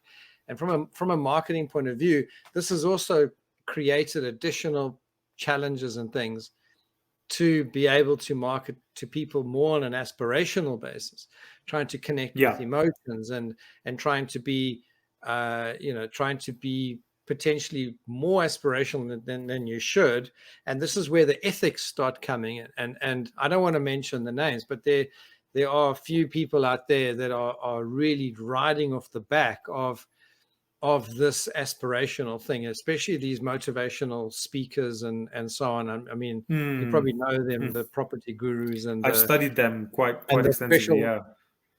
And from a marketing point of view, this has also created additional challenges and things to be able to market to people more on an aspirational basis, trying to connect with emotions, and trying to be, potentially more aspirational than you should. And this is where the ethics start coming in. And I don't want to mention the names, but there are a few people out there that are really riding off the back of this aspirational thing, especially these motivational speakers and so on. I mean, you probably know them, the property gurus, and I've studied them quite extensively.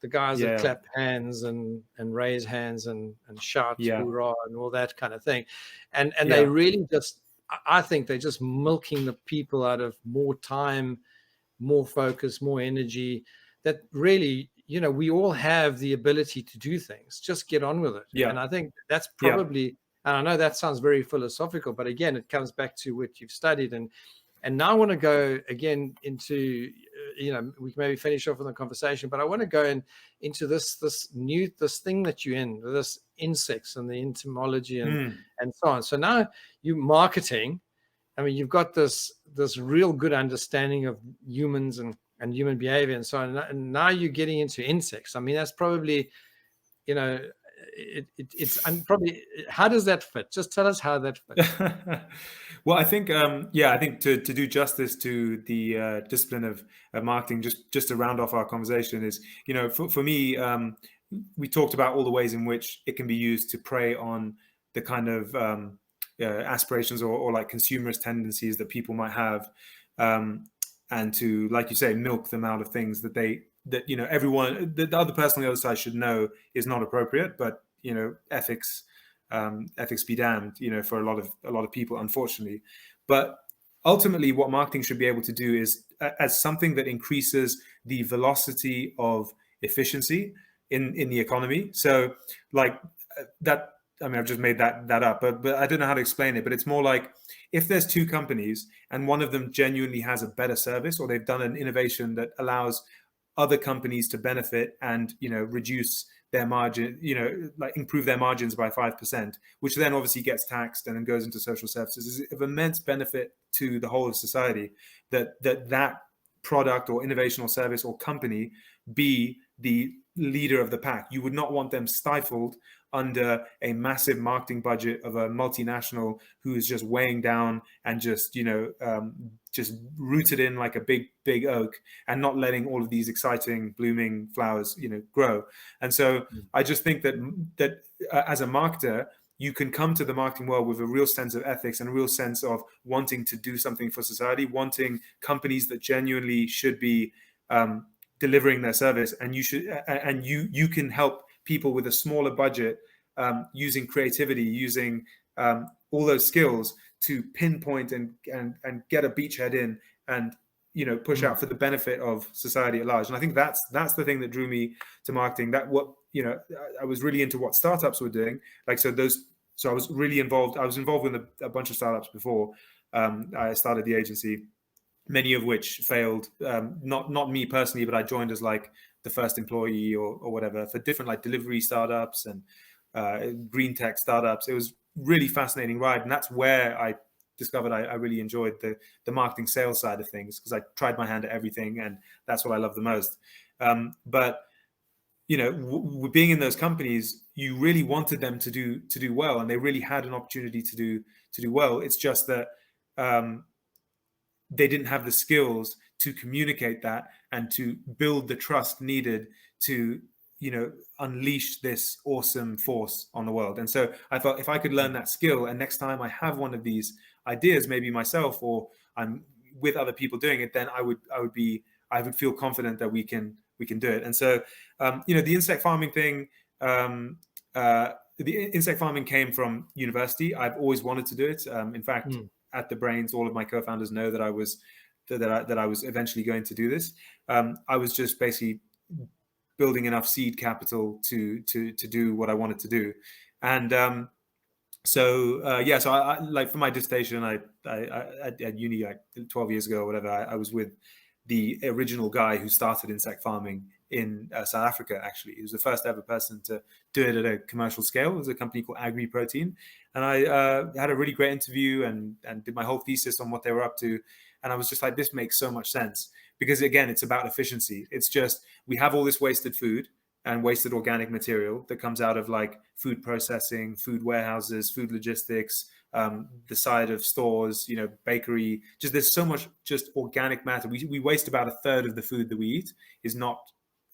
The guys that clap hands and raise hands and shout hoorah and all that kind of thing. And they really just, I think they're just milking the people out of more time, more focus, more energy, that really, we all have the ability to do things. Just get on with it. And I think that's probably, and I know that sounds very philosophical, but again, it comes back to what you've studied. And now I want to go again into, we can maybe finish off with a conversation, but I want to go into this thing that you're in, this insects and the entomology and so on. So now you marketing, I mean, you've got this real good understanding of humans and and human behavior and so on. And now you're getting into insects. I mean, that's probably, probably, how does that fit? Just tell us how that fits. Well, I think, I think to do justice to the discipline of marketing, just to round off our conversation is, for me, we talked about all the ways in which it can be used to prey on the kind of aspirations or like consumerist tendencies that people might have, and to, like you say, milk them out of things that everyone, the other person on the other side should know is not appropriate, but ethics be damned, for a lot of people, unfortunately. But ultimately, what marketing should be able to do is, as something that increases the velocity of efficiency in the economy. So, like that. I mean, I've just made that up, but I don't know how to explain it. But it's more like, if there's two companies and one of them genuinely has a better service, or they've done an innovation that allows other companies to benefit and reduce their margin, like improve their margins by 5%, which then obviously gets taxed and then goes into social services, is of immense benefit to the whole of society, that product or innovation or service or company be the leader of the pack. You would not want them stifled under a massive marketing budget of a multinational who is just weighing down and just just rooted in like a big oak, and not letting all of these exciting blooming flowers grow. And so I just think that as a marketer, you can come to the marketing world with a real sense of ethics and a real sense of wanting to do something for society, wanting companies that genuinely should be delivering their service, and you can help people with a smaller budget, using creativity, using all those skills to pinpoint and get a beachhead in, and push out for the benefit of society at large. And I think that's the thing that drew me to marketing. That I was really into what startups were doing. So I was really involved. I was involved with a bunch of startups before I started the agency, many of which failed. Not me personally, but I joined as like the first employee or whatever for different like delivery startups and green tech startups. It was really fascinating ride, and that's where I discovered I really enjoyed the marketing sales side of things, because I tried my hand at everything, and that's what I love the most. But being in those companies, you really wanted them to do well, and they really had an opportunity to do well. It's just that they didn't have the skills to communicate that and to build the trust needed to unleash this awesome force on the world. And so I thought, if I could learn that skill, and next time I have one of these ideas, maybe myself or I'm with other people doing it, then I would feel confident that we can do it. And so the insect farming thing, the insect farming came from university. I've always wanted to do it. In fact, at the Brains, all of my co-founders know that I was eventually going to do this. I was just basically building enough seed capital to do what I wanted to do. And so I like, for my dissertation, I at uni like 12 years ago or whatever, I was with the original guy who started insect farming in South Africa. Actually, he was the first ever person to do it at a commercial scale. It was a company called Agri Protein, and I had a really great interview and did my whole thesis on what they were up to. And I was just like, this makes so much sense, because again, it's about efficiency. It's just, we have all this wasted food and wasted organic material that comes out of like food processing, food warehouses, food logistics, the side of stores, bakery. Just, there's so much just organic matter. We waste about a third of the food that we eat.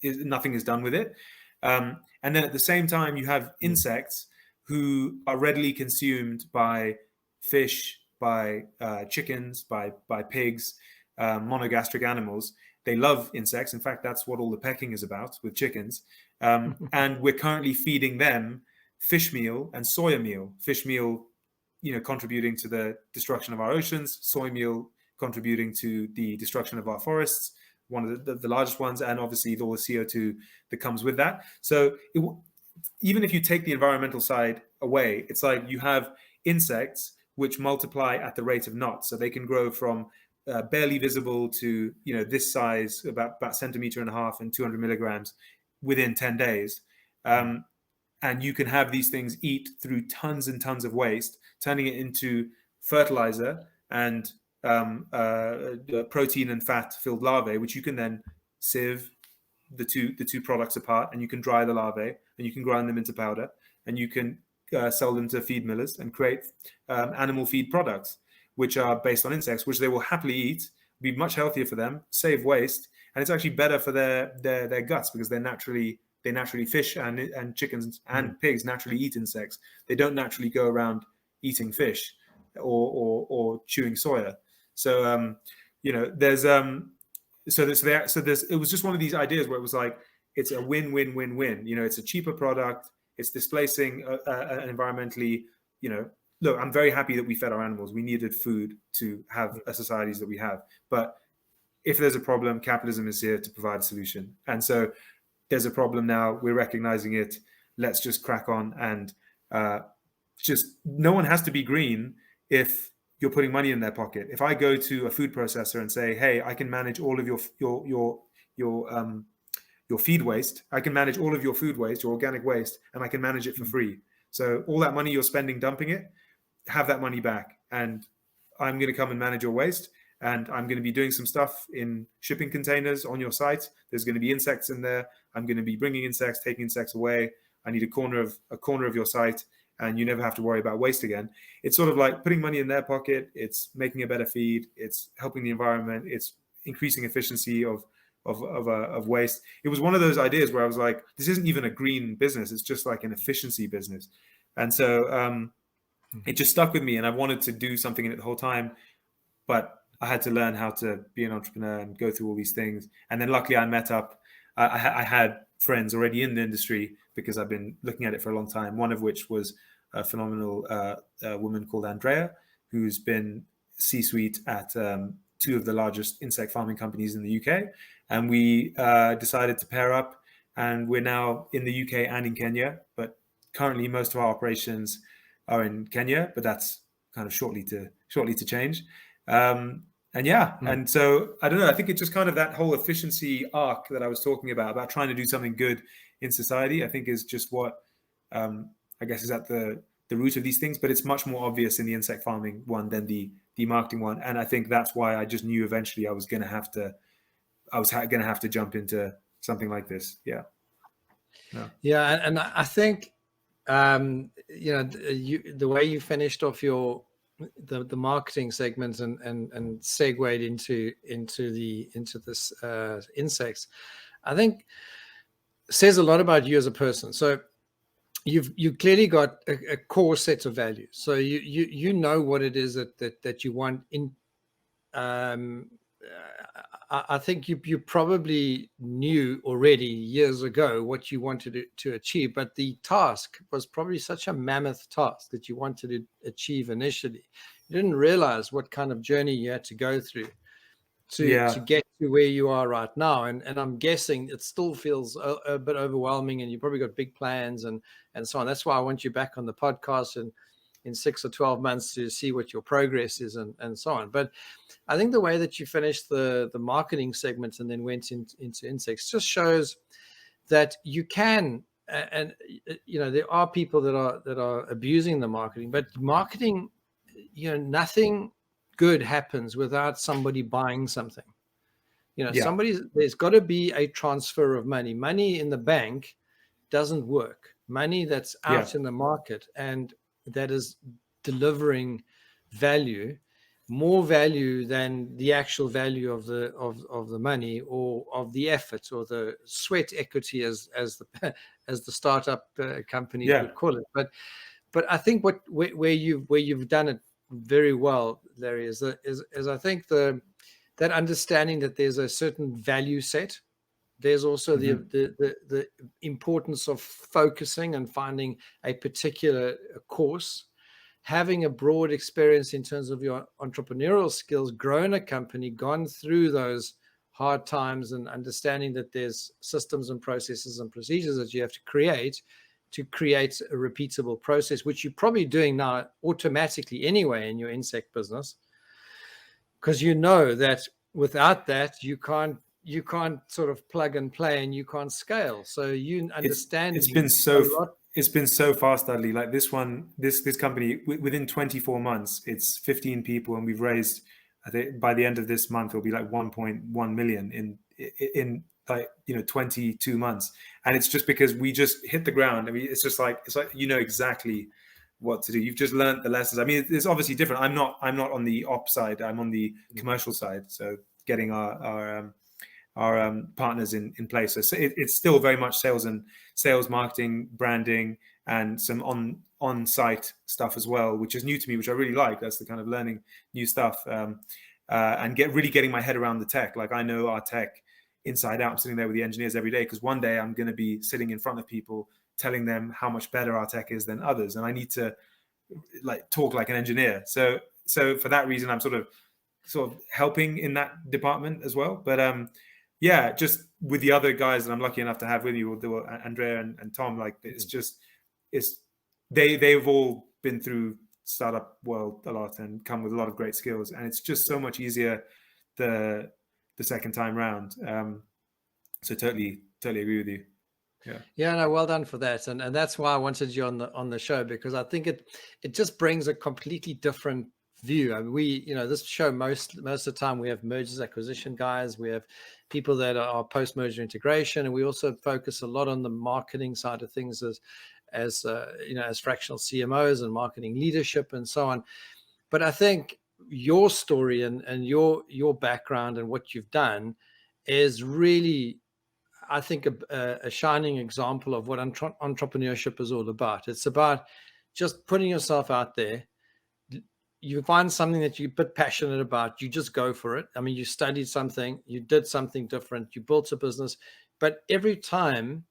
Nothing is done with it. And then at the same time, you have insects who are readily consumed by fish, by chickens, by pigs, monogastric animals. They love insects. In fact, that's what all the pecking is about with chickens. And we're currently feeding them fish meal and soya meal. Fish meal, contributing to the destruction of our oceans. Soy meal contributing to the destruction of our forests, one of the largest ones, and obviously all the CO2 that comes with that. So even if you take the environmental side away, it's like you have insects which multiply at the rate of knots. So they can grow from barely visible to this size, about centimeter and a half and 200 milligrams within 10 days. And you can have these things eat through tons and tons of waste, turning it into fertilizer and protein and fat filled larvae, which you can then sieve the two products apart, and you can dry the larvae, and you can grind them into powder, and you can sell them to feed millers and create animal feed products, which are based on insects, which they will happily eat, be much healthier for them, save waste, and it's actually better for their guts, because they naturally fish and chickens and pigs naturally eat insects. They don't naturally go around eating fish or chewing soya. So there's it was just one of these ideas where it was like, it's a win-win-win-win. It's a cheaper product. It's displacing an environmentally, look, I'm very happy that we fed our animals. We needed food to have a societies that we have. But if there's a problem, capitalism is here to provide a solution. And so there's a problem now. We're recognizing it. Let's just crack on. And just no one has to be green if you're putting money in their pocket. If I go to a food processor and say, hey, I can manage all of your feed waste, I can manage all of your food waste, your organic waste, and I can manage it for free. So all that money you're spending dumping it, have that money back. And I'm going to come and manage your waste. And I'm going to be doing some stuff in shipping containers on your site. There's going to be insects in there. I'm going to be bringing insects, taking insects away. I need a corner of your site, and you never have to worry about waste again. It's sort of like putting money in their pocket. It's making a better feed. It's helping the environment. It's increasing efficiency of waste. It was one of those ideas where I was like, this isn't even a green business. It's just like an efficiency business. And so it just stuck with me, and I wanted to do something in it the whole time, but I had to learn how to be an entrepreneur and go through all these things. And then luckily I met up. I had friends already in the industry because I've been looking at it for a long time, one of which was a phenomenal woman called Andrea, who's been C-suite at two of the largest insect farming companies in the UK. And we decided to pair up, and we're now in the UK and in Kenya. But currently most of our operations are in Kenya, but that's kind of shortly to change. And so I don't know, I think it's just kind of that whole efficiency arc that I was talking about trying to do something good in society, I think is just what I guess is at the root of these things. But it's much more obvious in the insect farming one than the marketing one. And I think that's why I just knew eventually I was going to have to jump into something like this. Yeah. And I think the way you finished off the marketing segment and segued into this insects, I think says a lot about you as a person. So you've clearly got a core set of values. So you know what it is that you want in. I think you probably knew already years ago what you wanted to achieve, but the task was probably such a mammoth task that you wanted to achieve initially. You didn't realize what kind of journey you had to go through to get to where you are right now. And I'm guessing it still feels a bit overwhelming, and you probably got big plans and so on. That's why I want you back on the podcast and in 6 or 12 months to see what your progress is and so on. But I think the way that you finished the marketing segment and then went into insects just shows that you can, and there are people that are abusing the marketing, but marketing, nothing good happens without somebody buying something. There's got to be a transfer of money. Money in the bank doesn't work. Money that's out in the market and that is delivering value, more value than the actual value of the money or of the effort or the sweat equity, as the startup company would call it. But I think where you've done it very well, Larry, is I think that understanding that there's a certain value set. There's also the importance of focusing and finding a particular course, having a broad experience in terms of your entrepreneurial skills, grown a company, gone through those hard times, and understanding that there's systems and processes and procedures that you have to create a repeatable process, which you're probably doing now automatically anyway in your insect business, because you know that without that you can't sort of plug and play and you can't scale. So you understand it's been so fast, Dudley. Like this company, within 24 months, it's 15 people, and we've raised I think by the end of this month it'll be like 1.1 million in like 22 months, and it's just because we just hit the ground. I mean, it's like exactly what to do. You've just learned the lessons. I mean, it's obviously different. I'm not on the ops side. I'm on the commercial side. So getting our partners in place. So it's still very much sales, marketing, branding, and some on-site stuff as well, which is new to me, which I really like. That's the kind of learning new stuff, and getting my head around the tech. Like, I know our tech inside out. I'm sitting there with the engineers every day, because one day I'm going to be sitting in front of people telling them how much better our tech is than others, and I need to talk like an engineer. So for that reason, I'm sort of helping in that department as well. But yeah, just with the other guys that I'm lucky enough to have with you, Andrea and Tom, like, they've all been through startup world a lot and come with a lot of great skills, and it's just so much easier the second time round. So totally agree with you. Yeah, no, well done for that, and that's why I wanted you on the show, because I think it just brings a completely different view. I mean, this show most of the time we have mergers, acquisition guys, we have people that are post-merger integration, and we also focus a lot on the marketing side of things as fractional CMOs and marketing leadership and so on. But I think your story and your background and what you've done is really, I think, a shining example of what entrepreneurship is all about. It's about just putting yourself out there. You find something that you're a bit passionate about, you just go for it. I mean, you studied something, you did something different, you built a business, but every time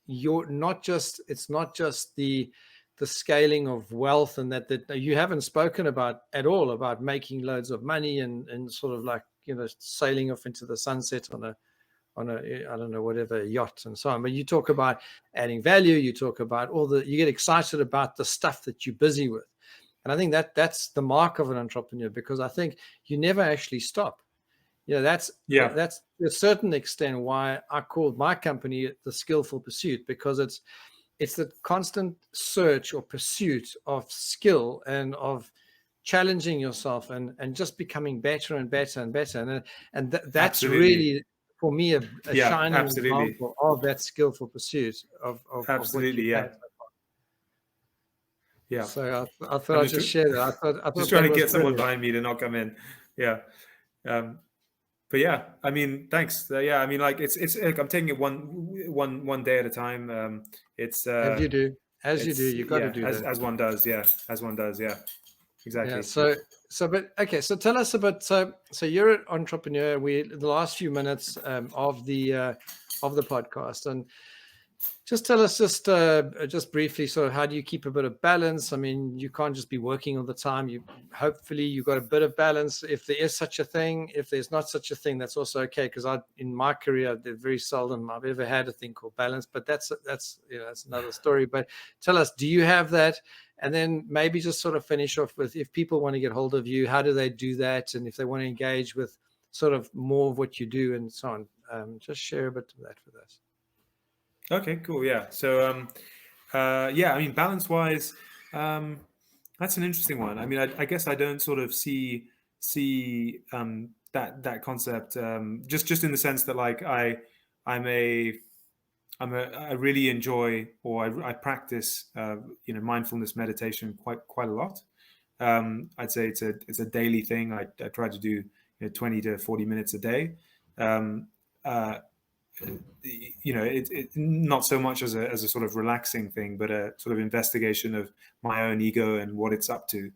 it's not just the scaling of wealth, and that you haven't spoken about at all, about making loads of money and sort of like, sailing off into the sunset on a I don't know, whatever, yacht and so on. But you talk about adding value, you talk about you get excited about the stuff that you're busy with. And I think that's the mark of an entrepreneur, because I think you never actually stop. That's to a certain extent why I called my company The Skillful Pursuit, because it's the constant search or pursuit of skill and of challenging yourself and just becoming better and better and better. And that's Absolutely. really, for me, a shining example of that skillful pursuit of absolutely, of what yeah. So I thought I'd just share that. I thought just trying to get someone behind me to not come in. Yeah. But yeah, I mean, thanks. Yeah, I mean, like, it's like I'm taking it one day at a time. It's as you do, you've got to do that. As one does. Yeah, as one does. Yeah, exactly. Yeah. But okay. So tell us about. So you're an entrepreneur. The last few minutes of the podcast, and just tell us just briefly, sort of, how do you keep a bit of balance? I mean, you can't just be working all the time. Hopefully you've got a bit of balance, if there is such a thing. If there's not such a thing, that's also okay, because in my career, very seldom I've ever had a thing called balance. But that's another story. But tell us, do you have that? And then maybe just sort of finish off with, if people want to get hold of you, how do they do that? And if they want to engage with sort of more of what you do and so on, just share a bit of that with us. Okay, cool. Yeah. So, yeah, I mean, balance wise, that's an interesting one. I mean, I guess I don't sort of see that concept, just in the sense that, like, I really enjoy, or I practice, mindfulness meditation quite a lot. I'd say it's a daily thing. I try to do 20 to 40 minutes a day. It's not so much as a sort of relaxing thing, but a sort of investigation of my own ego and what it's up to.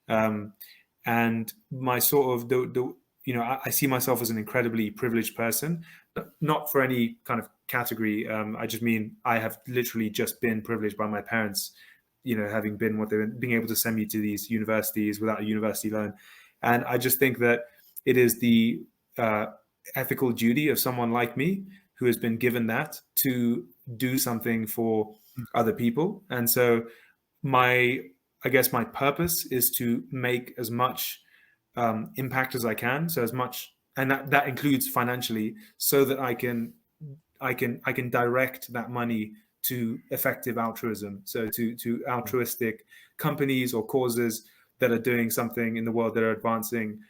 And my sort of I see myself as an incredibly privileged person, not for any kind of category. I just mean I have literally just been privileged by my parents, having been what they've been, being able to send me to these universities without a university loan. And I just think that it is the ethical duty of someone like me, who has been given that, to do something for other people. And so I guess my purpose is to make as much impact as I can. So as much, and that includes financially, so that I can direct that money to effective altruism. So to altruistic companies or causes that are doing something in the world, that are advancing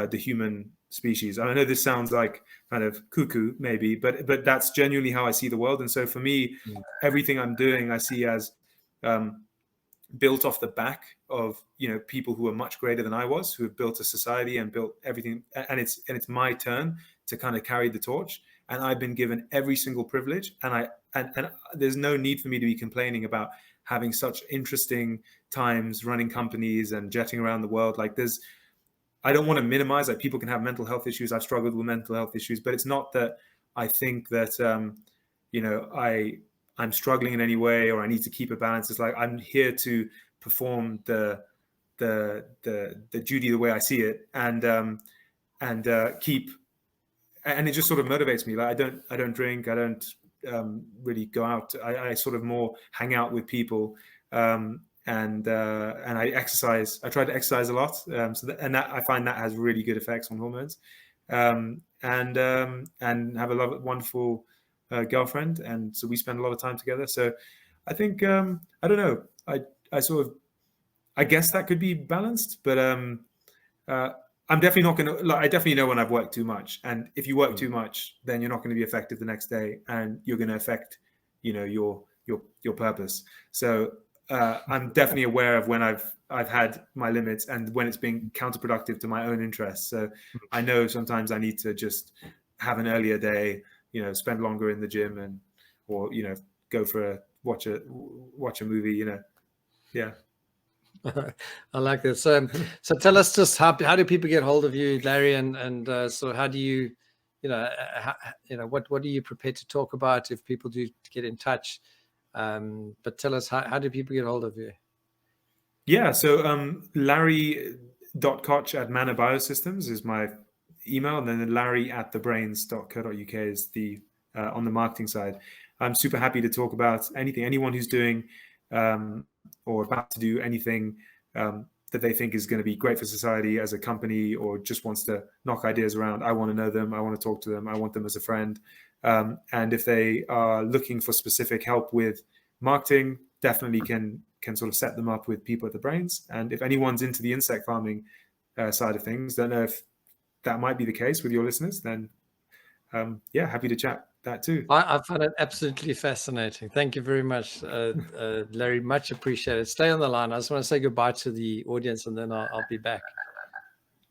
the human species. And I know this sounds like kind of cuckoo maybe, but that's genuinely how I see the world. And so for me, everything I'm doing, I see as built off the back of people who are much greater than I was, who have built a society and built everything, and it's my turn to kind of carry the torch. And I've been given every single privilege, and there's no need for me to be complaining about having such interesting times running companies and jetting around the world. Like I don't want to minimize, like, people can have mental health issues. I've struggled with mental health issues, but it's not that I think that I'm struggling in any way, or I need to keep a balance. It's like I'm here to perform the duty the way I see it, and keep. And it just sort of motivates me. Like I don't drink. I don't really go out. I sort of more hang out with people, and I exercise. I try to exercise a lot. I find that has really good effects on hormones, and have a wonderful girlfriend, and so we spend a lot of time together. So I think I don't know. I guess that could be balanced, but I'm definitely not going to. I definitely know when I've worked too much, and if you work too much, then you're not going to be effective the next day, and you're going to affect, your purpose. So I'm definitely aware of when I've had my limits and when it's being counterproductive to my own interests. So I know sometimes I need to just have an earlier day, spend longer in the gym, or go for watch a movie, yeah. I like this. So tell us just how do people get hold of you, Larry, and so how do you, what are you prepared to talk about if people do get in touch? But tell us how do people get hold of you? Yeah, so Larry.Kotch at Manor Biosystems is my email, and then larry@thebrains.co.uk is the on the marketing side. I'm super happy to talk about anyone who's doing or about to do anything that they think is going to be great for society as a company, or just wants to knock ideas around. I want to know them. I want to talk to them. I want them as a friend. And if they are looking for specific help with marketing, definitely can sort of set them up with people at the Brains. And if anyone's into the insect farming side of things, don't know if that might be the case with your listeners, then happy to chat that too. I find it absolutely fascinating. Thank you very much, Larry. Much appreciated. Stay on the line. I just want to say goodbye to the audience, and then I'll be back.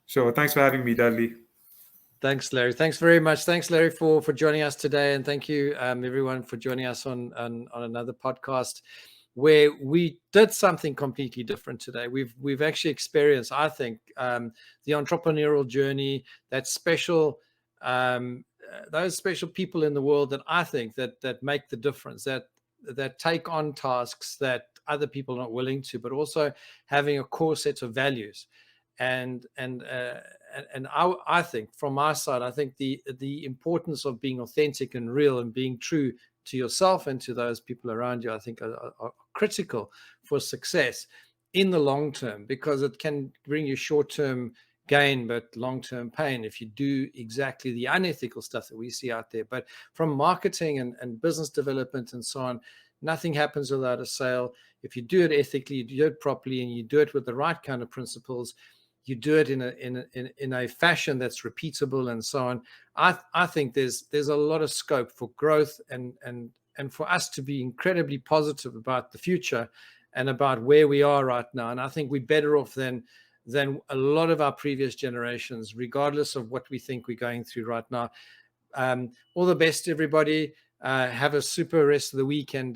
Sure. Thanks for having me, Dudley. Thanks, Larry. Thanks very much. Thanks, Larry, for joining us today, and thank you, everyone, for joining us on another podcast where we did something completely different today. We've actually experienced, I think, the entrepreneurial journey, that special. Those special people in the world that I think that make the difference, that take on tasks that other people are not willing to, but also having a core set of values. And I think from my side, I think the importance of being authentic and real and being true to yourself and to those people around you, I think are critical for success in the long term, because it can bring you short-term gain but long-term pain if you do exactly the unethical stuff that we see out there. But from marketing and business development and so on, nothing happens without a sale. If you do it ethically, you do it properly, and you do it with the right kind of principles, you do it in a fashion that's repeatable and so on, I think there's a lot of scope for growth and for us to be incredibly positive about the future and about where we are right now. And I think we're better off than a lot of our previous generations, regardless of what we think we're going through right now. All the best, everybody. Have a super rest of the week, and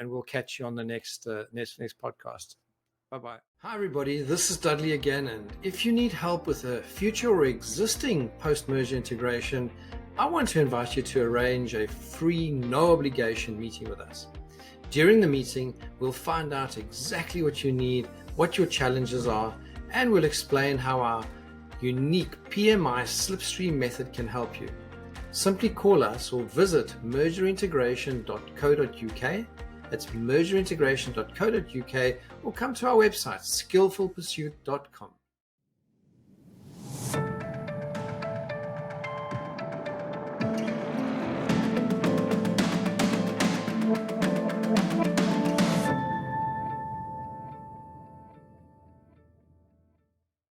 we'll catch you on the next podcast. Bye-bye. Hi, everybody. This is Dudley again. And if you need help with a future or existing post-merger integration, I want to invite you to arrange a free, no obligation meeting with us. During the meeting, we'll find out exactly what you need, what your challenges are, and we'll explain how our unique PMI slipstream method can help you. Simply call us or visit mergerintegration.co.uk. That's mergerintegration.co.uk, or come to our website, skillfulpursuit.com.